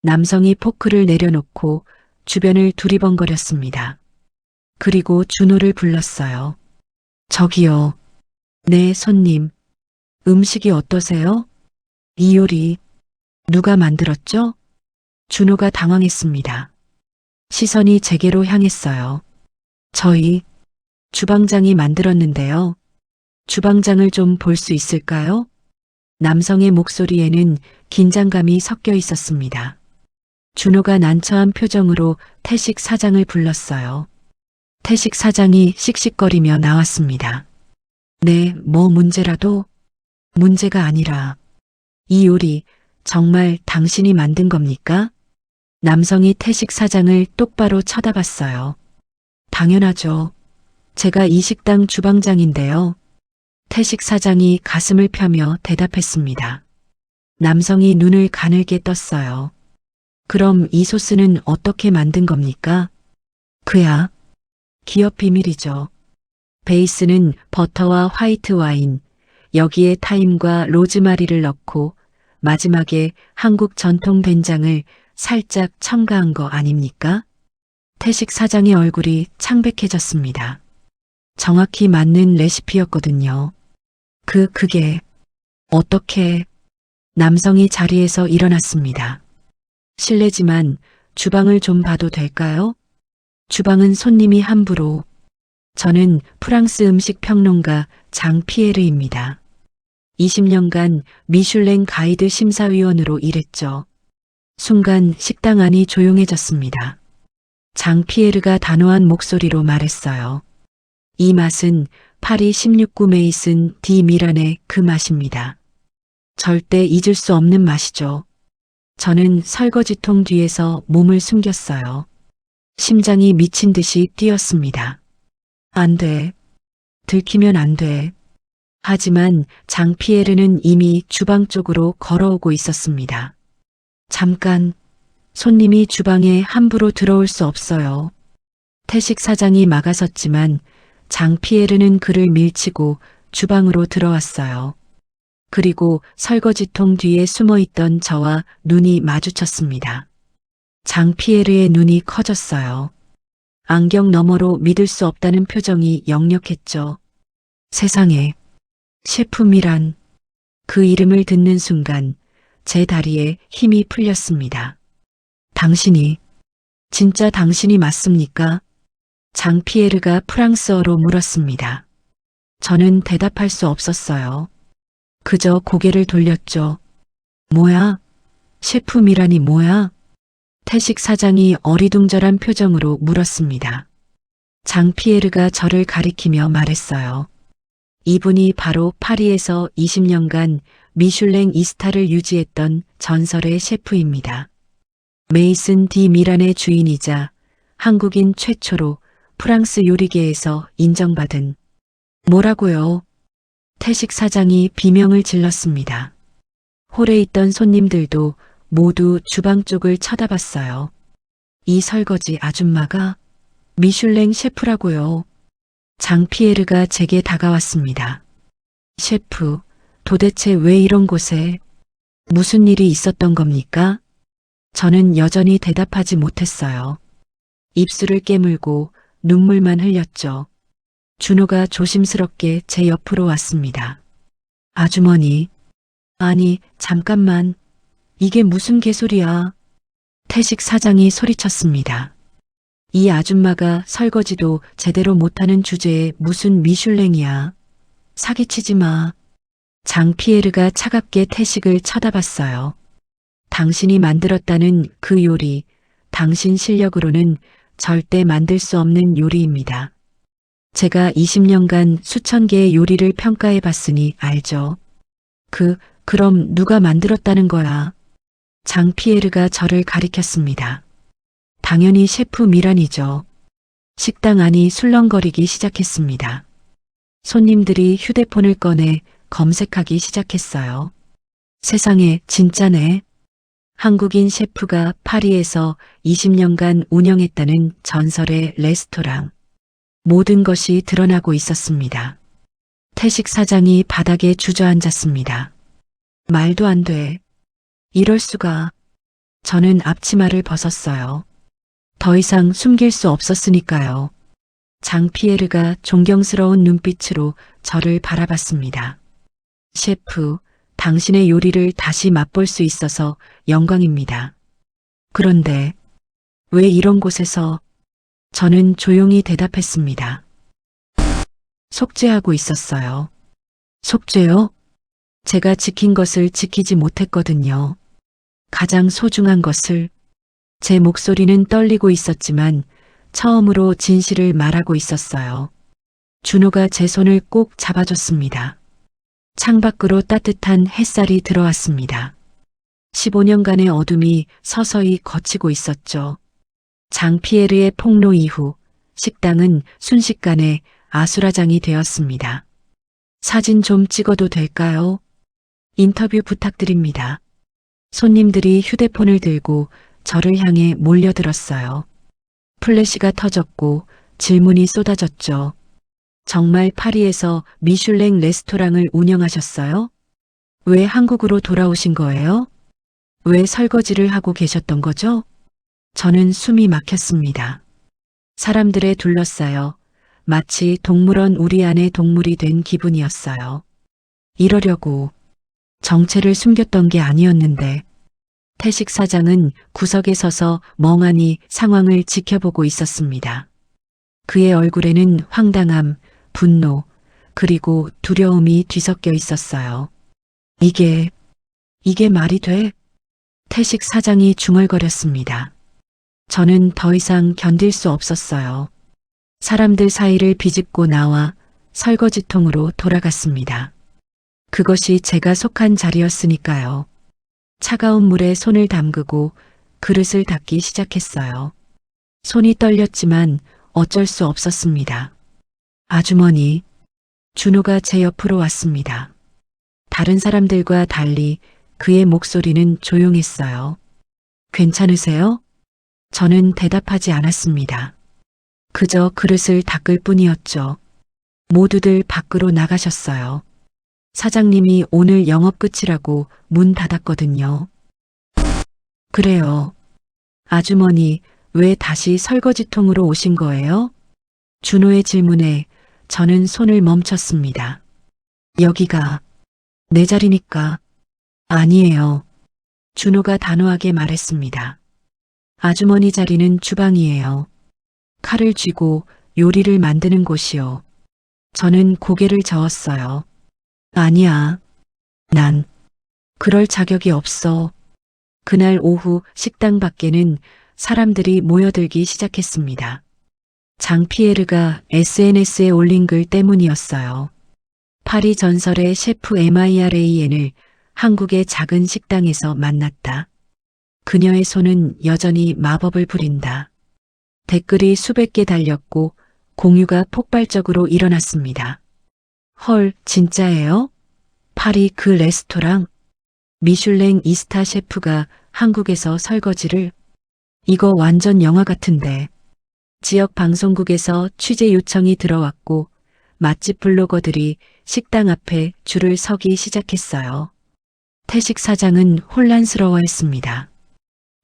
[SPEAKER 2] 남성이 포크를 내려놓고 주변을 두리번거렸습니다. 그리고 준호를 불렀어요. 저기요. 네, 손님. 음식이 어떠세요? 이 요리 누가 만들었죠? 준호가 당황했습니다. 시선이 제게로 향했어요. 저희 주방장이 만들었는데요. 주방장을 좀 볼 수 있을까요? 남성의 목소리에는 긴장감이 섞여 있었습니다. 준호가 난처한 표정으로 태식 사장을 불렀어요. 태식 사장이 씩씩거리며 나왔습니다. 네, 뭐 문제라도? 문제가 아니라 이 요리 정말 당신이 만든 겁니까? 남성이 태식 사장을 똑바로 쳐다봤어요. 당연하죠. 제가 이 식당 주방장인데요. 태식 사장이 가슴을 펴며 대답했습니다. 남성이 눈을 가늘게 떴어요. 그럼 이 소스는 어떻게 만든 겁니까? 그야 기업 비밀이죠. 베이스는 버터와 화이트 와인, 여기에 타임과 로즈마리를 넣고 마지막에 한국 전통 된장을 살짝 첨가한 거 아닙니까? 태식 사장의 얼굴이 창백해졌습니다. 정확히 맞는 레시피였거든요. 그게 어떻게? 남성이 자리에서 일어났습니다. 실례지만 주방을 좀 봐도 될까요? 주방은 손님이 함부로. 저는 프랑스 음식 평론가 장 피에르입니다. 20년간 미슐랭 가이드 심사위원으로 일했죠. 순간 식당 안이 조용해졌습니다. 장 피에르가 단호한 목소리로 말했어요. 이 맛은 파리 16구 메이슨 디 미란의 그 맛입니다. 절대 잊을 수 없는 맛이죠. 저는 설거지통 뒤에서 몸을 숨겼어요. 심장이 미친 듯이 뛰었습니다. 안 돼. 들키면 안 돼. 하지만 장 피에르는 이미 주방 쪽으로 걸어오고 있었습니다. 잠깐, 손님이 주방에 함부로 들어올 수 없어요. 태식 사장이 막아섰지만 장 피에르는 그를 밀치고 주방으로 들어왔어요. 그리고 설거지통 뒤에 숨어있던 저와 눈이 마주쳤습니다. 장 피에르의 눈이 커졌어요. 안경 너머로 믿을 수 없다는 표정이 역력했죠. 세상에, 셰프미란. 그 이름을 듣는 순간 제 다리에 힘이 풀렸습니다. 당신이, 진짜 당신이 맞습니까? 장 피에르가 프랑스어로 물었습니다. 저는 대답할 수 없었어요. 그저 고개를 돌렸죠. 뭐야? 셰프 미란이 뭐야? 태식 사장이 어리둥절한 표정으로 물었습니다. 장 피에르가 저를 가리키며 말했어요. 이분이 바로 파리에서 20년간 미슐랭 2스타를 유지했던 전설의 셰프입니다. 메이슨 디 미란의 주인이자 한국인 최초로 프랑스 요리계에서 인정받은. 뭐라고요? 태식 사장이 비명을 질렀습니다. 홀에 있던 손님들도 모두 주방 쪽을 쳐다봤어요. 이 설거지 아줌마가 미슐랭 셰프라고요. 장 피에르가 제게 다가왔습니다. 셰프, 도대체 왜 이런 곳에 무슨 일이 있었던 겁니까? 저는 여전히 대답하지 못했어요. 입술을 깨물고 눈물만 흘렸죠. 준호가 조심스럽게 제 옆으로 왔습니다. 아주머니, 아니, 잠깐만. 이게 무슨 개소리야. 태식 사장이 소리쳤습니다. 이 아줌마가 설거지도 제대로 못하는 주제에 무슨 미슐랭이야. 사기치지 마. 장피에르가 차갑게 태식을 쳐다봤어요. 당신이 만들었다는 그 요리, 당신 실력으로는 절대 만들 수 없는 요리입니다. 제가 20년간 수천 개의 요리를 평가해 봤으니 알죠. 그럼 누가 만들었다는 거야? 장피에르가 저를 가리켰습니다. 당연히 셰프 미란이죠. 식당 안이 술렁거리기 시작했습니다. 손님들이 휴대폰을 꺼내 검색하기 시작했어요. 세상에, 진짜네. 한국인 셰프가 파리에서 20년간 운영했다는 전설의 레스토랑. 모든 것이 드러나고 있었습니다. 태식 사장이 바닥에 주저앉았습니다. 말도 안 돼. 이럴 수가. 저는 앞치마를 벗었어요. 더 이상 숨길 수 없었으니까요. 장피에르가 존경스러운 눈빛으로 저를 바라봤습니다. 셰프, 당신의 요리를 다시 맛볼 수 있어서 영광입니다. 그런데 왜 이런 곳에서? 저는 조용히 대답했습니다. 속죄하고 있었어요. 속죄요? 제가 지킨 것을 지키지 못했거든요. 가장 소중한 것을. 제 목소리는 떨리고 있었지만 처음으로 진실을 말하고 있었어요. 준호가 제 손을 꼭 잡아줬습니다. 창밖으로 따뜻한 햇살이 들어왔습니다. 15년간의 어둠이 서서히 걷히고 있었죠. 장피에르의 폭로 이후 식당은 순식간에 아수라장이 되었습니다. 사진 좀 찍어도 될까요? 인터뷰 부탁드립니다. 손님들이 휴대폰을 들고 저를 향해 몰려들었어요. 플래시가 터졌고 질문이 쏟아졌죠. 정말 파리에서 미슐랭 레스토랑을 운영하셨어요? 왜 한국으로 돌아오신 거예요? 왜 설거지를 하고 계셨던 거죠? 저는 숨이 막혔습니다. 사람들에 둘러싸여 마치 동물원 우리 안에 동물이 된 기분이었어요. 이러려고 정체를 숨겼던 게 아니었는데. 태식 사장은 구석에 서서 멍하니 상황을 지켜보고 있었습니다. 그의 얼굴에는 황당함, 분노, 그리고 두려움이 뒤섞여 있었어요. 이게 말이 돼? 태식 사장이 중얼거렸습니다. 저는 더 이상 견딜 수 없었어요. 사람들 사이를 비집고 나와 설거지통으로 돌아갔습니다. 그것이 제가 속한 자리였으니까요. 차가운 물에 손을 담그고 그릇을 닦기 시작했어요. 손이 떨렸지만 어쩔 수 없었습니다. 아주머니, 준호가 제 옆으로 왔습니다. 다른 사람들과 달리 그의 목소리는 조용했어요. 괜찮으세요? 저는 대답하지 않았습니다. 그저 그릇을 닦을 뿐이었죠. 모두들 밖으로 나가셨어요. 사장님이 오늘 영업 끝이라고 문 닫았거든요. 그래요. 아주머니, 왜 다시 설거지통으로 오신 거예요? 준호의 질문에 저는 손을 멈췄습니다. 여기가 내 자리니까. 아니에요. 준호가 단호하게 말했습니다. 아주머니 자리는 주방이에요. 칼을 쥐고 요리를 만드는 곳이요. 저는 고개를 저었어요. 아니야. 난 그럴 자격이 없어. 그날 오후 식당 밖에는 사람들이 모여들기 시작했습니다. 장피에르가 SNS에 올린 글 때문이었어요. 파리 전설의 셰프 MIRAN을 한국의 작은 식당에서 만났다. 그녀의 손은 여전히 마법을 부린다. 댓글이 수백 개 달렸고 공유가 폭발적으로 일어났습니다. 헐, 진짜예요? 파리 그 레스토랑? 미슐랭 2스타 셰프가 한국에서 설거지를? 이거 완전 영화 같은데. 지역 방송국에서 취재 요청이 들어왔고 맛집 블로거들이 식당 앞에 줄을 서기 시작했어요. 태식 사장은 혼란스러워했습니다.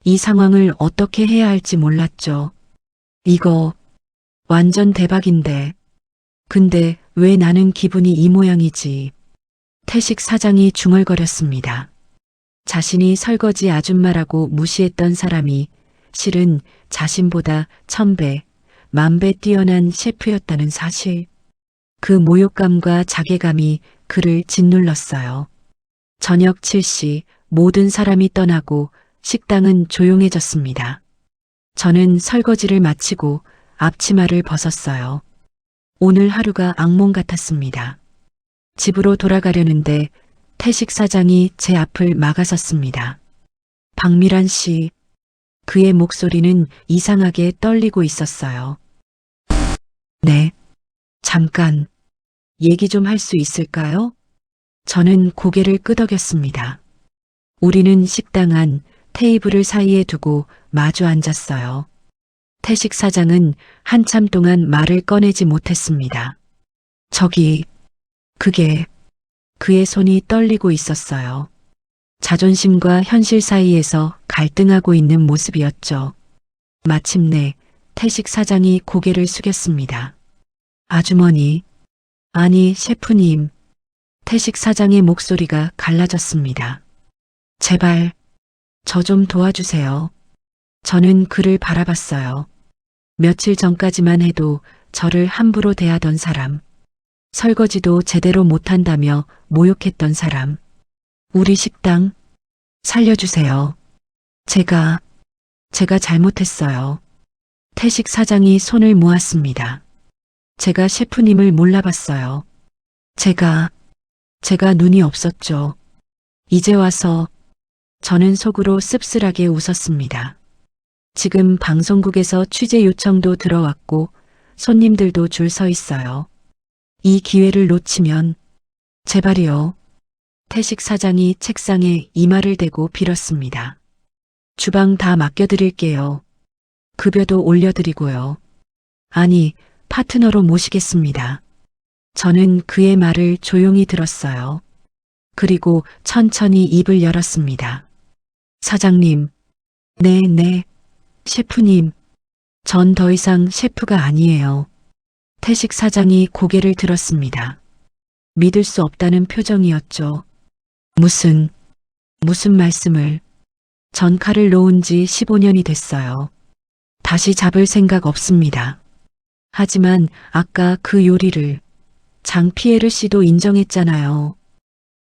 [SPEAKER 2] 이 상황을 어떻게 해야 할지 몰랐죠. 이거 완전 대박인데. 근데 왜 나는 기분이 이 모양이지? 태식 사장이 중얼거렸습니다. 자신이 설거지 아줌마라고 무시했던 사람이 실은 자신보다 1000배, 10,000배 뛰어난 셰프였다는 사실. 그 모욕감과 자괴감이 그를 짓눌렀어요. 저녁 7시 모든 사람이 떠나고 식당은 조용해졌습니다. 저는 설거지를 마치고 앞치마를 벗었어요. 오늘 하루가 악몽 같았습니다. 집으로 돌아가려는데 태식 사장이 제 앞을 막아섰습니다. 박미란 씨, 그의 목소리는 이상하게 떨리고 있었어요. 네, 잠깐, 얘기 좀 할 수 있을까요? 저는 고개를 끄덕였습니다. 우리는 식당 안 테이블을 사이에 두고 마주 앉았어요. 태식 사장은 한참 동안 말을 꺼내지 못했습니다. 그의 손이 떨리고 있었어요. 자존심과 현실 사이에서 갈등하고 있는 모습이었죠. 마침내 태식 사장이 고개를 숙였습니다. 아주머니, 아니 셰프님. 태식 사장의 목소리가 갈라졌습니다. 제발, 저 좀 도와주세요. 저는 그를 바라봤어요. 며칠 전까지만 해도 저를 함부로 대하던 사람. 설거지도 제대로 못한다며 모욕했던 사람. 우리 식당, 살려주세요. 제가 잘못했어요. 태식 사장이 손을 모았습니다. 제가 셰프님을 몰라봤어요. 제가 눈이 없었죠. 이제 와서 저는 속으로 씁쓸하게 웃었습니다. 지금 방송국에서 취재 요청도 들어왔고 손님들도 줄 서 있어요. 이 기회를 놓치면 제발이요. 태식 사장이 책상에 이마를 대고 빌었습니다. 주방 다 맡겨드릴게요. 급여도 올려드리고요. 아니, 파트너로 모시겠습니다. 저는 그의 말을 조용히 들었어요. 그리고 천천히 입을 열었습니다. 사장님, 네, 셰프님, 전 더 이상 셰프가 아니에요. 태식 사장이 고개를 들었습니다. 믿을 수 없다는 표정이었죠. 무슨 말씀을. 전 칼을 놓은 지 15년이 됐어요. 다시 잡을 생각 없습니다. 하지만 아까 그 요리를 장피에르 씨도 인정했잖아요.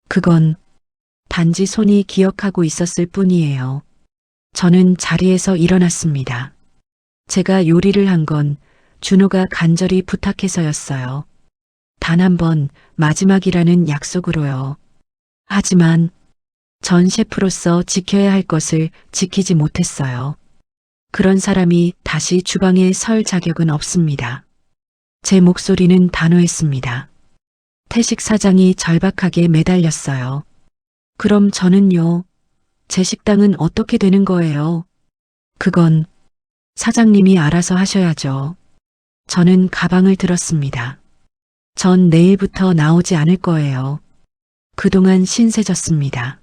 [SPEAKER 2] 그건 단지 손이 기억하고 있었을 뿐이에요. 저는 자리에서 일어났습니다. 제가 요리를 한 건 준호가 간절히 부탁해서였어요. 단 한 번 마지막이라는 약속으로요. 하지만 전 셰프로서 지켜야 할 것을 지키지 못했어요. 그런 사람이 다시 주방에 설 자격은 없습니다. 제 목소리는 단호했습니다. 태식 사장이 절박하게 매달렸어요. 그럼 저는요? 제 식당은 어떻게 되는 거예요? 그건 사장님이 알아서 하셔야죠. 저는 가방을 들었습니다. 전 내일부터 나오지 않을 거예요. 그동안 신세졌습니다.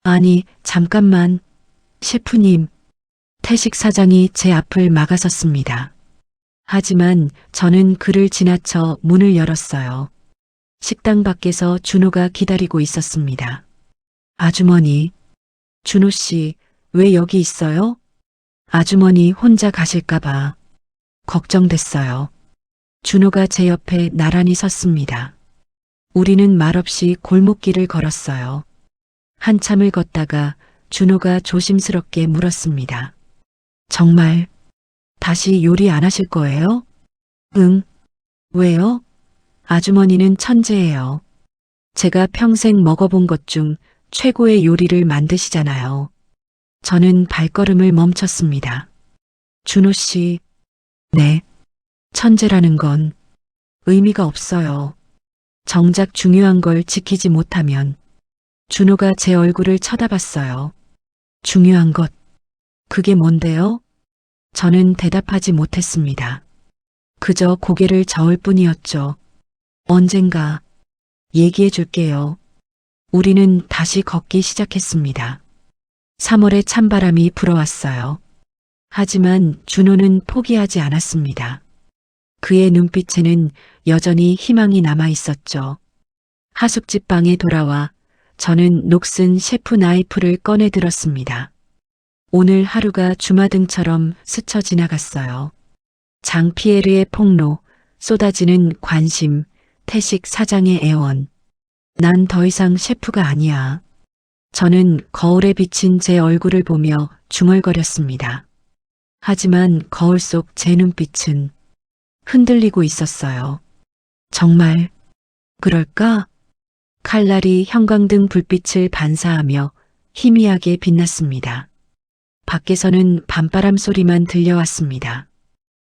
[SPEAKER 2] 아니, 잠깐만. 셰프님. 태식 사장이 제 앞을 막아섰습니다. 하지만 저는 그를 지나쳐 문을 열었어요. 식당 밖에서 준호가 기다리고 있었습니다. 아주머니, 준호 씨, 왜 여기 있어요? 아주머니 혼자 가실까봐 걱정됐어요. 준호가 제 옆에 나란히 섰습니다. 우리는 말없이 골목길을 걸었어요. 한참을 걷다가 준호가 조심스럽게 물었습니다. 정말 다시 요리 안 하실 거예요? 응. 왜요? 아주머니는 천재예요. 제가 평생 먹어본 것 중 최고의 요리를 만드시잖아요. 저는 발걸음을 멈췄습니다. 준호 씨, 네. 천재라는 건 의미가 없어요. 정작 중요한 걸 지키지 못하면. 준호가 제 얼굴을 쳐다봤어요. 중요한 것, 그게 뭔데요? 저는 대답하지 못했습니다. 그저 고개를 저을 뿐이었죠. 언젠가 얘기해 줄게요. 우리는 다시 걷기 시작했습니다. 3월의 찬바람이 불어왔어요. 하지만 준호는 포기하지 않았습니다. 그의 눈빛에는 여전히 희망이 남아 있었죠. 하숙집 방에 돌아와 저는 녹슨 셰프 나이프를 꺼내 들었습니다. 오늘 하루가 주마등처럼 스쳐 지나갔어요. 장피에르의 폭로, 쏟아지는 관심, 태식 사장의 애원. 난 더 이상 셰프가 아니야. 저는 거울에 비친 제 얼굴을 보며 중얼거렸습니다. 하지만 거울 속 제 눈빛은 흔들리고 있었어요. 정말 그럴까? 칼날이 형광등 불빛을 반사하며 희미하게 빛났습니다. 밖에서는 밤바람 소리만 들려왔습니다.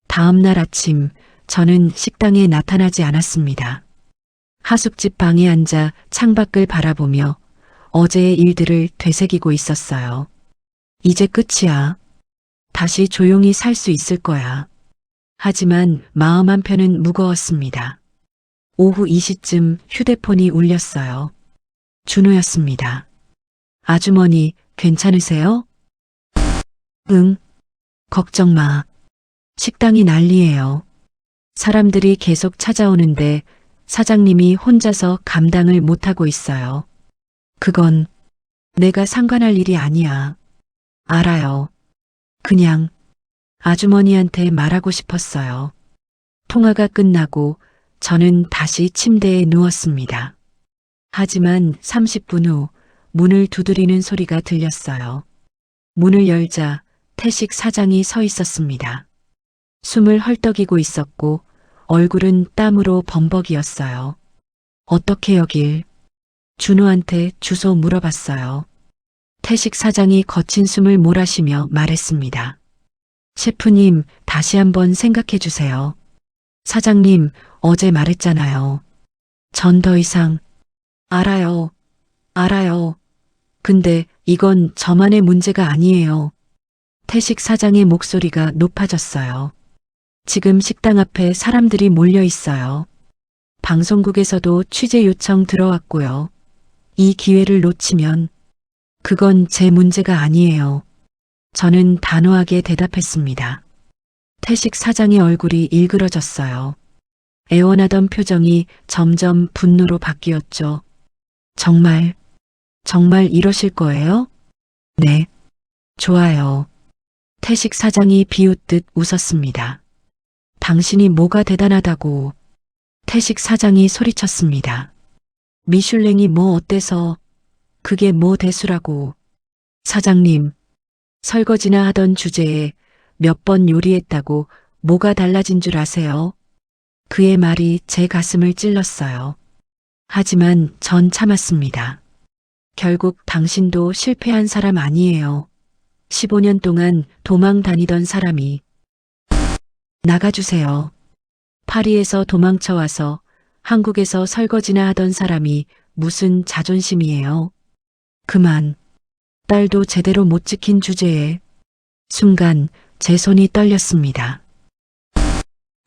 [SPEAKER 2] 다음 날 아침 저는 식당에 나타나지 않았습니다. 하숙집 방에 앉아 창밖을 바라보며 어제의 일들을 되새기고 있었어요. 이제 끝이야. 다시 조용히 살 수 있을 거야. 하지만 마음 한편은 무거웠습니다. 오후 2시쯤 휴대폰이 울렸어요. 준호였습니다. 아주머니, 괜찮으세요? 응. 걱정 마. 식당이 난리예요. 사람들이 계속 찾아오는데 사장님이 혼자서 감당을 못하고 있어요. 그건 내가 상관할 일이 아니야. 알아요. 그냥 아주머니한테 말하고 싶었어요. 통화가 끝나고 저는 다시 침대에 누웠습니다. 하지만 30분 후 문을 두드리는 소리가 들렸어요. 문을 열자 태식 사장이 서 있었습니다. 숨을 헐떡이고 있었고 얼굴은 땀으로 범벅이었어요. 어떻게 여길? 준호한테 주소 물어봤어요. 태식 사장이 거친 숨을 몰아쉬며 말했습니다. 셰프님, 다시 한번 생각해 주세요. 사장님, 어제 말했잖아요. 전 더 이상. 알아요. 알아요. 근데 이건 저만의 문제가 아니에요. 태식 사장의 목소리가 높아졌어요. 지금 식당 앞에 사람들이 몰려 있어요. 방송국에서도 취재 요청 들어왔고요. 이 기회를 놓치면 그건 제 문제가 아니에요. 저는 단호하게 대답했습니다. 태식 사장의 얼굴이 일그러졌어요. 애원하던 표정이 점점 분노로 바뀌었죠. 정말 이러실 거예요? 네. 좋아요. 태식 사장이 비웃듯 웃었습니다. 당신이 뭐가 대단하다고. 태식 사장이 소리쳤습니다. 미슐랭이 뭐 어때서. 그게 뭐 대수라고. 사장님, 설거지나 하던 주제에 몇 번 요리했다고 뭐가 달라진 줄 아세요? 그의 말이 제 가슴을 찔렀어요. 하지만 전 참았습니다. 결국 당신도 실패한 사람 아니에요. 15년 동안 도망 다니던 사람이. 나가주세요. 파리에서 도망쳐와서 한국에서 설거지나 하던 사람이 무슨 자존심이에요. 그만. 딸도 제대로 못 지킨 주제에. 순간 제 손이 떨렸습니다.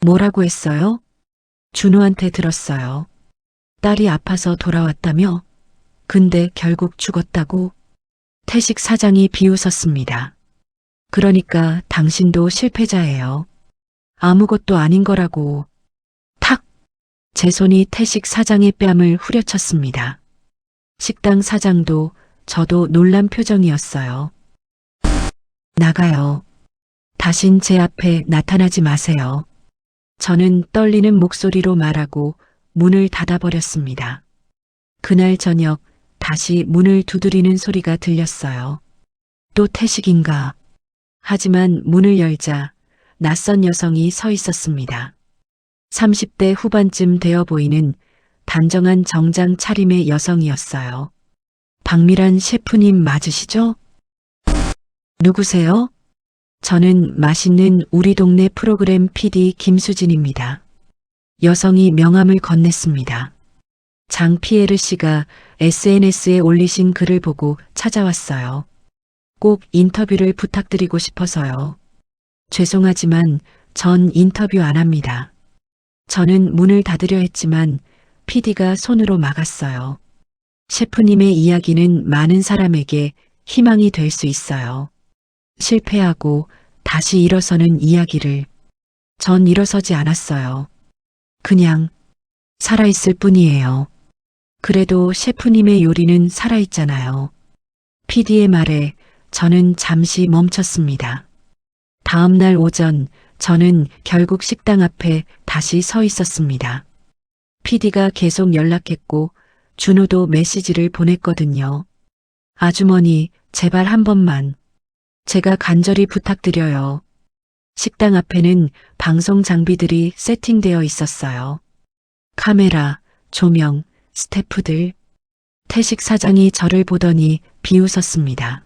[SPEAKER 2] 뭐라고 했어요? 준호한테 들었어요. 딸이 아파서 돌아왔다며? 근데 결국 죽었다고? 태식 사장이 비웃었습니다. 그러니까 당신도 실패자예요. 아무것도 아닌 거라고. 탁! 제 손이 태식 사장의 뺨을 후려쳤습니다. 식당 사장도 저도 놀란 표정이었어요. 나가요. 다신 제 앞에 나타나지 마세요. 저는 떨리는 목소리로 말하고 문을 닫아버렸습니다. 그날 저녁 다시 문을 두드리는 소리가 들렸어요. 또 태식인가? 하지만 문을 열자 낯선 여성이 서 있었습니다. 30대 후반쯤 되어 보이는 단정한 정장 차림의 여성이었어요. 박미란 셰프님 맞으시죠? 누구세요? 저는 맛있는 우리 동네 프로그램 PD 김수진입니다. 여성이 명함을 건넸습니다. 장피에르 씨가 SNS에 올리신 글을 보고 찾아왔어요. 꼭 인터뷰를 부탁드리고 싶어서요. 죄송하지만 전 인터뷰 안 합니다. 저는 문을 닫으려 했지만 PD가 손으로 막았어요. 셰프님의 이야기는 많은 사람에게 희망이 될 수 있어요. 실패하고 다시 일어서는 이야기를. 전 일어서지 않았어요. 그냥 살아있을 뿐이에요. 그래도 셰프님의 요리는 살아있잖아요. PD의 말에 저는 잠시 멈췄습니다. 다음 날 오전 저는 결국 식당 앞에 다시 서 있었습니다. PD가 계속 연락했고 준호도 메시지를 보냈거든요. 아주머니, 제발 한 번만. 제가 간절히 부탁드려요. 식당 앞에는 방송 장비들이 세팅되어 있었어요. 카메라, 조명, 스태프들. 태식 사장이 저를 보더니 비웃었습니다.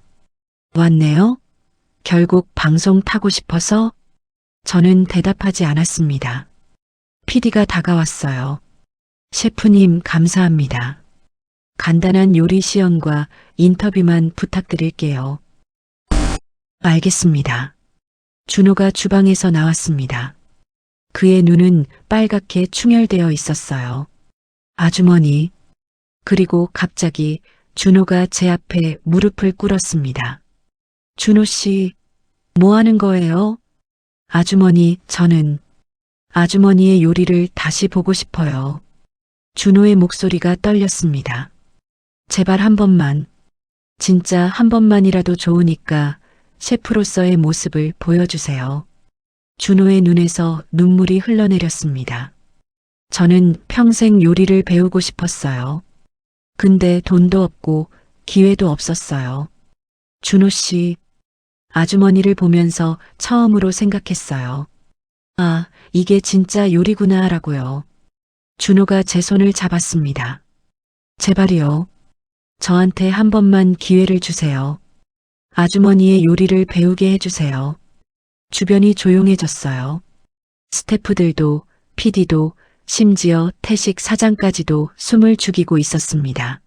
[SPEAKER 2] 왔네요? 결국 방송 타고 싶어서? 저는 대답하지 않았습니다. PD가 다가왔어요. 셰프님 감사합니다. 간단한 요리 시연과 인터뷰만 부탁드릴게요. 알겠습니다. 준호가 주방에서 나왔습니다. 그의 눈은 빨갛게 충혈되어 있었어요. 아주머니. 그리고 갑자기 준호가 제 앞에 무릎을 꿇었습니다. 준호 씨, 뭐 하는 거예요? 아주머니, 저는 아주머니의 요리를 다시 보고 싶어요. 준호의 목소리가 떨렸습니다. 제발 한 번만, 진짜 한 번만이라도 좋으니까 셰프로서의 모습을 보여주세요. 준호의 눈에서 눈물이 흘러내렸습니다. 저는 평생 요리를 배우고 싶었어요. 근데 돈도 없고 기회도 없었어요. 준호 씨, 아주머니를 보면서 처음으로 생각했어요. 아, 이게 진짜 요리구나 라고요. 준호가 제 손을 잡았습니다. 제발이요. 저한테 한 번만 기회를 주세요. 아주머니의 요리를 배우게 해주세요. 주변이 조용해졌어요. 스태프들도, PD도, 심지어 태식 사장까지도 숨을 죽이고 있었습니다.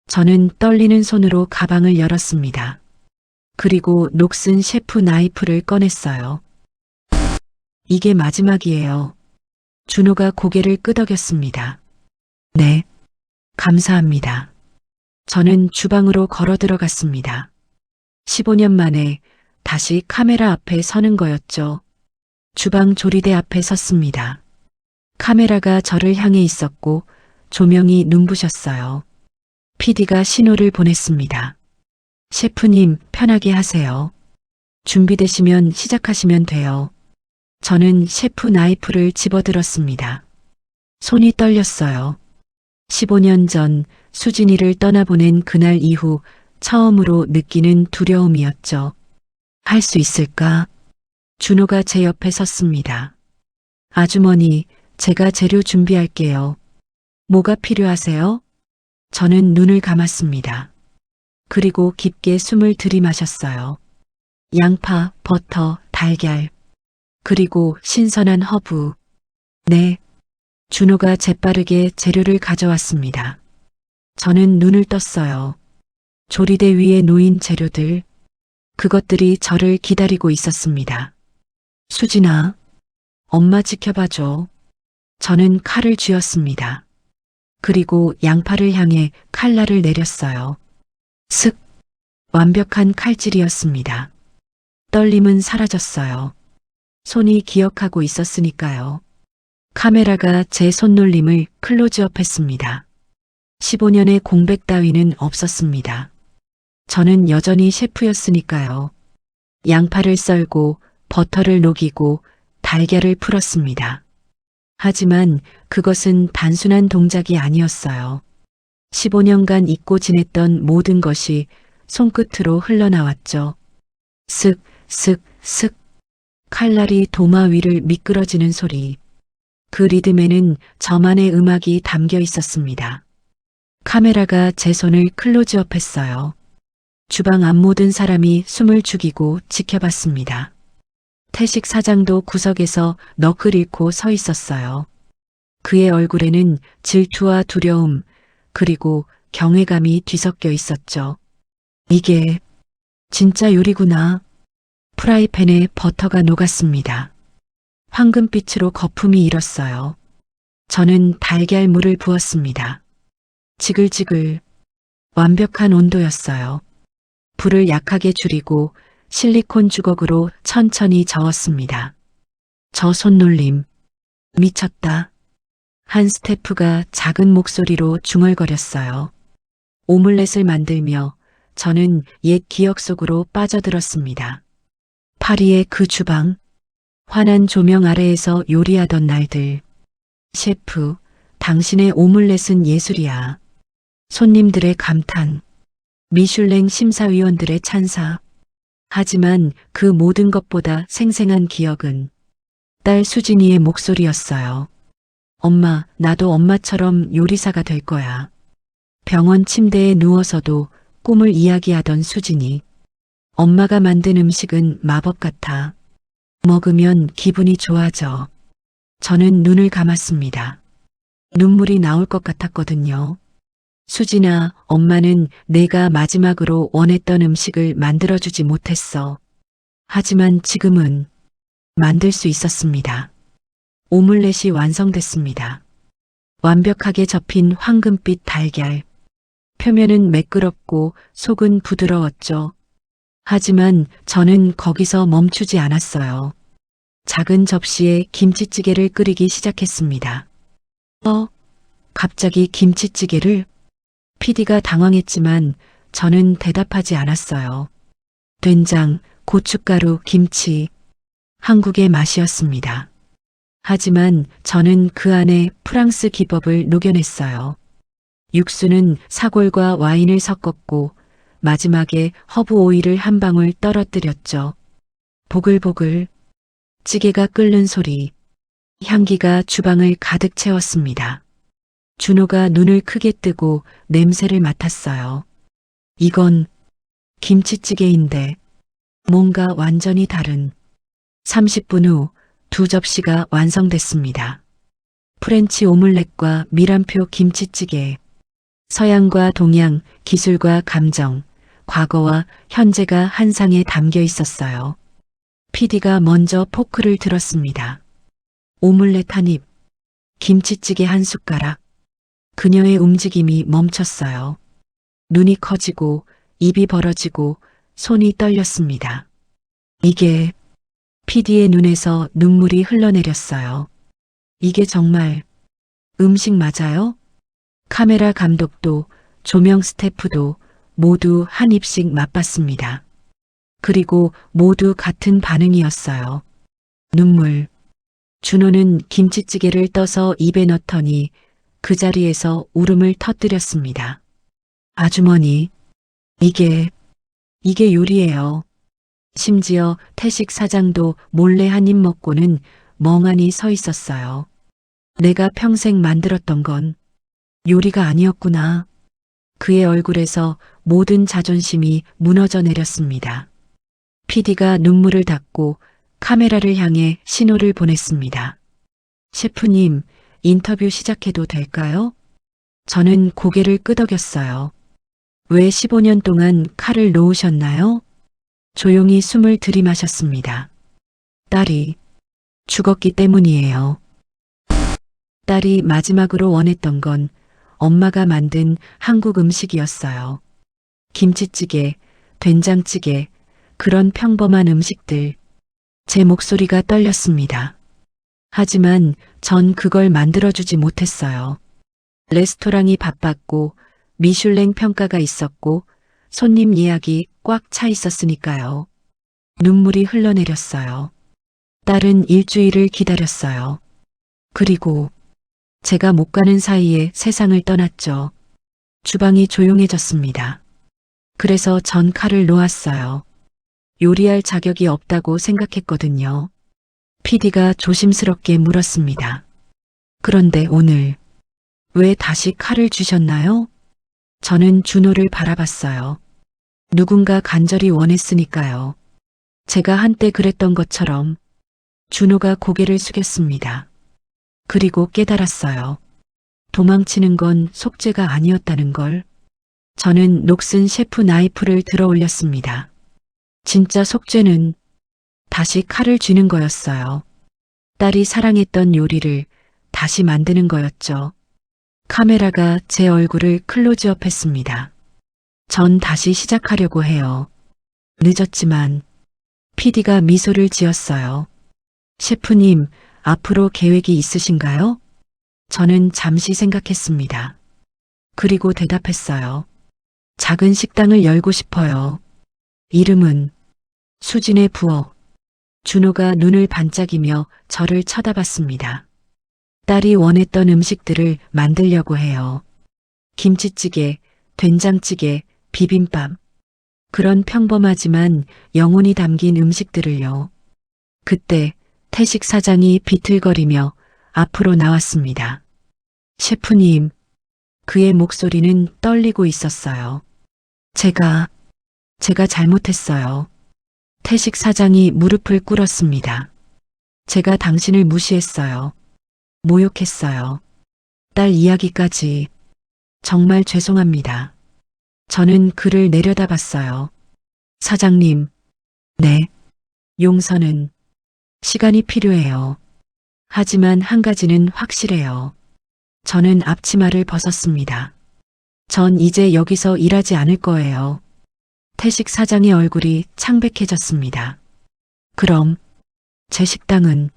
[SPEAKER 2] 저는 떨리는 손으로 가방을 열었습니다. 그리고 녹슨 셰프 나이프를 꺼냈어요. 이게 마지막이에요. 준호가 고개를 끄덕였습니다. 네, 감사합니다. 저는 주방으로 걸어 들어갔습니다. 15년 만에 다시 카메라 앞에 서는 거였죠. 주방 조리대 앞에 섰습니다. 카메라가 저를 향해 있었고 조명이 눈부셨어요. PD가 신호를 보냈습니다. 셰프님, 편하게 하세요. 준비되시면 시작하시면 돼요. 저는 셰프 나이프를 집어들었습니다. 손이 떨렸어요. 15년 전 수진이를 떠나보낸 그날 이후 처음으로 느끼는 두려움이었죠. 할 수 있을까? 준호가 제 옆에 섰습니다. 아주머니, 제가 재료 준비할게요. 뭐가 필요하세요? 저는 눈을 감았습니다. 그리고 깊게 숨을 들이마셨어요. 양파, 버터, 달걀, 그리고 신선한 허브. 네. 준호가 재빠르게 재료를 가져왔습니다. 저는 눈을 떴어요. 조리대 위에 놓인 재료들. 그것들이 저를 기다리고 있었습니다. 수진아, 엄마 지켜봐줘. 저는 칼을 쥐었습니다. 그리고 양파를 향해 칼날을 내렸어요. 슥! 완벽한 칼질이었습니다. 떨림은 사라졌어요. 손이 기억하고 있었으니까요. 카메라가 제 손놀림을 클로즈업했습니다. 15년의 공백 따위는 없었습니다. 저는 여전히 셰프였으니까요. 양파를 썰고 버터를 녹이고 달걀을 풀었습니다. 하지만 그것은 단순한 동작이 아니었어요. 15년간 잊고 지냈던 모든 것이 손끝으로 흘러나왔죠. 슥, 슥, 슥. 칼날이 도마 위를 미끄러지는 소리. 그 리듬에는 저만의 음악이 담겨 있었습니다. 카메라가 제 손을 클로즈업했어요. 주방 앞 모든 사람이 숨을 죽이고 지켜봤습니다. 태식 사장도 구석에서 넋을 잃고 서 있었어요. 그의 얼굴에는 질투와 두려움, 그리고 경외감이 뒤섞여 있었죠. 이게 진짜 요리구나. 프라이팬에 버터가 녹았습니다. 황금빛으로 거품이 일었어요. 저는 달걀물을 부었습니다. 지글지글 완벽한 온도였어요. 불을 약하게 줄이고 실리콘 주걱으로 천천히 저었습니다. 저 손놀림. 미쳤다. 한 스태프가 작은 목소리로 중얼거렸어요. 오믈렛을 만들며 저는 옛 기억 속으로 빠져들었습니다. 파리의 그 주방, 환한 조명 아래에서 요리하던 날들. 셰프, 당신의 오믈렛은 예술이야. 손님들의 감탄, 미슐랭 심사위원들의 찬사. 하지만 그 모든 것보다 생생한 기억은 딸 수진이의 목소리였어요. 엄마, 나도 엄마처럼 요리사가 될 거야. 병원 침대에 누워서도 꿈을 이야기하던 수진이. 엄마가 만든 음식은 마법 같아. 먹으면 기분이 좋아져. 저는 눈을 감았습니다. 눈물이 나올 것 같았거든요. 수진아, 엄마는 내가 마지막으로 원했던 음식을 만들어주지 못했어. 하지만 지금은 만들 수 있었습니다. 오믈렛이 완성됐습니다. 완벽하게 접힌 황금빛 달걀. 표면은 매끄럽고 속은 부드러웠죠. 하지만 저는 거기서 멈추지 않았어요. 작은 접시에 김치찌개를 끓이기 시작했습니다. 갑자기 김치찌개를? PD가 당황했지만 저는 대답하지 않았어요. 된장, 고춧가루, 김치. 한국의 맛이었습니다. 하지만 저는 그 안에 프랑스 기법을 녹여냈어요. 육수는 사골과 와인을 섞었고 마지막에 허브 오일을 한 방울 떨어뜨렸죠. 보글보글 찌개가 끓는 소리, 향기가 주방을 가득 채웠습니다. 준호가 눈을 크게 뜨고 냄새를 맡았어요. 이건 김치찌개인데 뭔가 완전히 다른. 30분 후 2접시가 완성됐습니다. 프렌치 오믈렛과 미란표 김치찌개. 서양과 동양, 기술과 감정, 과거와 현재가 한 상에 담겨 있었어요. PD가 먼저 포크를 들었습니다. 오믈렛 한 입, 김치찌개 한 숟가락. 그녀의 움직임이 멈췄어요. 눈이 커지고 입이 벌어지고 손이 떨렸습니다. 이게 PD의 눈에서 눈물이 흘러내렸어요. 이게 정말 음식 맞아요? 카메라 감독도 조명 스태프도 모두 한 입씩 맛봤습니다. 그리고 모두 같은 반응이었어요. 눈물. 준호는 김치찌개를 떠서 입에 넣더니 그 자리에서 울음을 터뜨렸습니다. 아주머니, 이게 요리예요. 심지어 태식 사장도 몰래 한 입 먹고는 멍하니 서 있었어요. 내가 평생 만들었던 건 요리가 아니었구나. 그의 얼굴에서 모든 자존심이 무너져 내렸습니다. PD가 눈물을 닦고 카메라를 향해 신호를 보냈습니다. 셰프님, 인터뷰 시작해도 될까요? 저는 고개를 끄덕였어요. 왜 15년 동안 칼을 놓으셨나요? 조용히 숨을 들이마셨습니다. 딸이 죽었기 때문이에요. 딸이 마지막으로 원했던 건 엄마가 만든 한국 음식이었어요. 김치찌개, 된장찌개, 그런 평범한 음식들. 제 목소리가 떨렸습니다. 하지만 전 그걸 만들어주지 못했어요. 레스토랑이 바빴고 미슐랭 평가가 있었고 손님 예약이 꽉 차 있었으니까요. 눈물이 흘러내렸어요. 딸은 일주일을 기다렸어요. 그리고 제가 못 가는 사이에 세상을 떠났죠. 주방이 조용해졌습니다. 그래서 전 칼을 놓았어요. 요리할 자격이 없다고 생각했거든요. PD가 조심스럽게 물었습니다. 그런데 오늘 왜 다시 칼을 주셨나요? 저는 준호를 바라봤어요. 누군가 간절히 원했으니까요. 제가 한때 그랬던 것처럼. 준호가 고개를 숙였습니다. 그리고 깨달았어요. 도망치는 건 속죄가 아니었다는 걸. 저는 녹슨 셰프 나이프를 들어 올렸습니다. 진짜 속죄는 다시 칼을 쥐는 거였어요. 딸이 사랑했던 요리를 다시 만드는 거였죠. 카메라가 제 얼굴을 클로즈업 했습니다. 전 다시 시작하려고 해요. 늦었지만 PD가 미소를 지었어요. 셰프님, 앞으로 계획이 있으신가요? 저는 잠시 생각했습니다. 그리고 대답했어요. 작은 식당을 열고 싶어요. 이름은 수진의 부엌. 준호가 눈을 반짝이며 저를 쳐다봤습니다. 딸이 원했던 음식들을 만들려고 해요. 김치찌개, 된장찌개, 비빔밥. 그런 평범하지만 영혼이 담긴 음식들을요. 그때 태식 사장이 비틀거리며 앞으로 나왔습니다. 셰프님, 그의 목소리는 떨리고 있었어요. 제가 잘못했어요. 태식 사장이 무릎을 꿇었습니다. 제가 당신을 무시했어요. 모욕했어요. 딸 이야기까지. 정말 죄송합니다. 저는 그를 내려다봤어요. 사장님, 네. 용서는 시간이 필요해요. 하지만 한 가지는 확실해요. 저는 앞치마를 벗었습니다. 전 이제 여기서 일하지 않을 거예요. 태식 사장의 얼굴이 창백해졌습니다. 그럼 제 식당은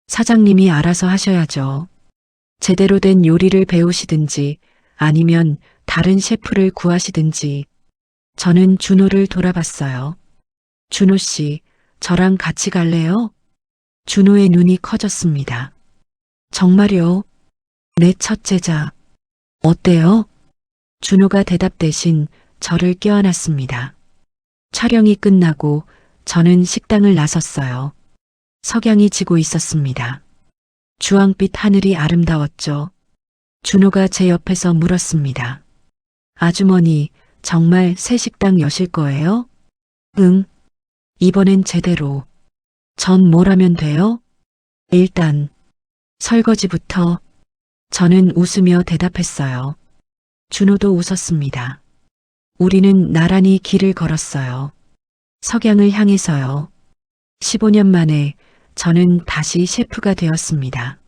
[SPEAKER 2] 사장님이 알아서 하셔야죠. 제대로 된 요리를 배우시든지 아니면 다른 셰프를 구하시든지. 저는 준호를 돌아봤어요. 준호 씨, 저랑 같이 갈래요? 준호의 눈이 커졌습니다. 정말요? 내 첫 제자. 어때요? 준호가 대답 대신 저를 껴안았습니다. 촬영이 끝나고 저는 식당을 나섰어요. 석양이 지고 있었습니다. 주황빛 하늘이 아름다웠죠. 준호가 제 옆에서 물었습니다. 아주머니, 정말 새 식당 여실 거예요? 응. 이번엔 제대로. 전 뭘 하면 돼요? 일단 설거지부터. 저는 웃으며 대답했어요. 준호도 웃었습니다. 우리는 나란히 길을 걸었어요. 석양을 향해서요. 15년 만에 저는 다시 셰프가 되었습니다.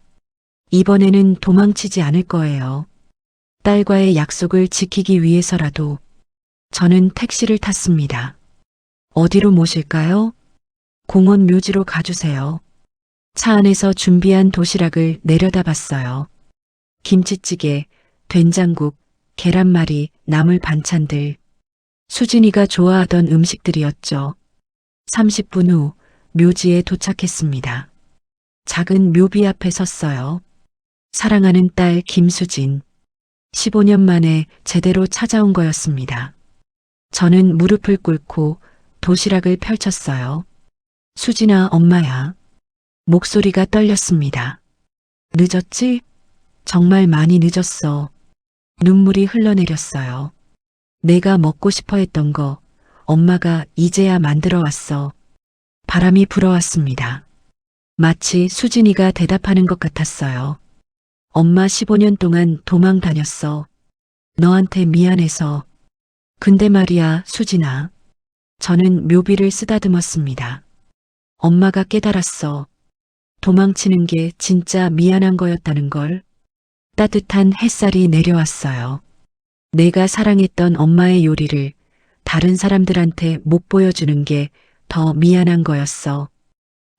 [SPEAKER 2] 이번에는 도망치지 않을 거예요. 딸과의 약속을 지키기 위해서라도. 저는 택시를 탔습니다. 어디로 모실까요? 공원 묘지로 가주세요. 차 안에서 준비한 도시락을 내려다봤어요. 김치찌개, 된장국, 계란말이, 나물 반찬들. 수진이가 좋아하던 음식들이었죠. 30분 후 묘지에 도착했습니다. 작은 묘비 앞에 섰어요. 사랑하는 딸 김수진. 15년 만에 제대로 찾아온 거였습니다. 저는 무릎을 꿇고 도시락을 펼쳤어요. 수진아, 엄마야. 목소리가 떨렸습니다. 늦었지? 정말 많이 늦었어. 눈물이 흘러내렸어요. 내가 먹고 싶어 했던 거 엄마가 이제야 만들어 왔어. 바람이 불어왔습니다. 마치 수진이가 대답하는 것 같았어요. 엄마 15년 동안 도망 다녔어. 너한테 미안해서. 근데 말이야, 수진아. 저는 묘비를 쓰다듬었습니다. 엄마가 깨달았어. 도망치는 게 진짜 미안한 거였다는 걸. 따뜻한 햇살이 내려왔어요. 내가 사랑했던 엄마의 요리를 다른 사람들한테 못 보여주는 게 더 미안한 거였어.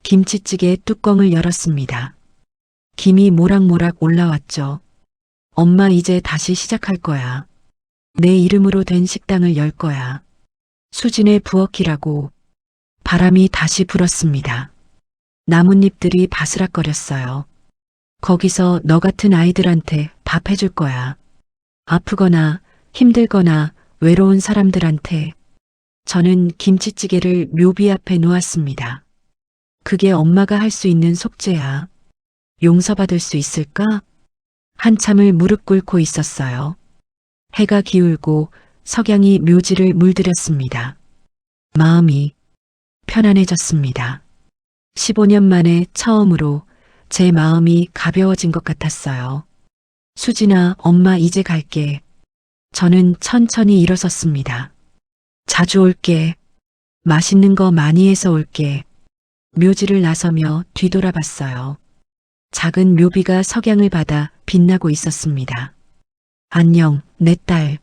[SPEAKER 2] 김치찌개 뚜껑을 열었습니다. 김이 모락모락 올라왔죠. 엄마 이제 다시 시작할 거야. 내 이름으로 된 식당을 열 거야. 수진의 부엌이라고. 바람이 다시 불었습니다. 나뭇잎들이 바스락거렸어요. 거기서 너 같은 아이들한테 밥 해줄 거야. 아프거나 힘들거나 외로운 사람들한테. 저는 김치찌개를 묘비 앞에 놓았습니다. 그게 엄마가 할 수 있는 속죄야. 용서받을 수 있을까? 한참을 무릎 꿇고 있었어요. 해가 기울고 석양이 묘지를 물들였습니다. 마음이 편안해졌습니다. 15년 만에 처음으로 제 마음이 가벼워진 것 같았어요. 수진아, 엄마 이제 갈게. 저는 천천히 일어섰습니다. 자주 올게. 맛있는 거 많이 해서 올게. 묘지를 나서며 뒤돌아봤어요. 작은 묘비가 석양을 받아 빛나고 있었습니다. 안녕, 내 딸.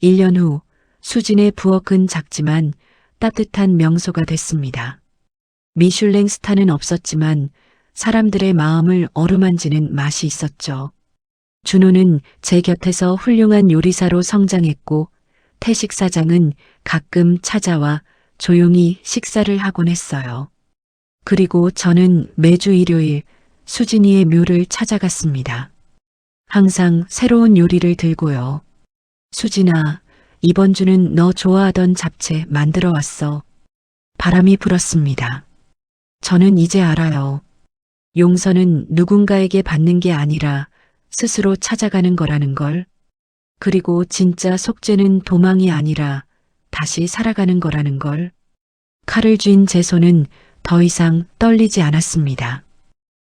[SPEAKER 2] 1년 후 수진의 부엌은 작지만 따뜻한 명소가 됐습니다. 미슐랭 스타는 없었지만 사람들의 마음을 어루만지는 맛이 있었죠. 준호는 제 곁에서 훌륭한 요리사로 성장했고 태식 사장은 가끔 찾아와 조용히 식사를 하곤 했어요. 그리고 저는 매주 일요일 수진이의 묘를 찾아갔습니다. 항상 새로운 요리를 들고요. 수진아, 이번 주는 너 좋아하던 잡채 만들어 왔어. 바람이 불었습니다. 저는 이제 알아요. 용서는 누군가에게 받는 게 아니라 스스로 찾아가는 거라는 걸. 그리고 진짜 속죄는 도망이 아니라 다시 살아가는 거라는 걸. 칼을 쥔 제 손은 더 이상 떨리지 않았습니다.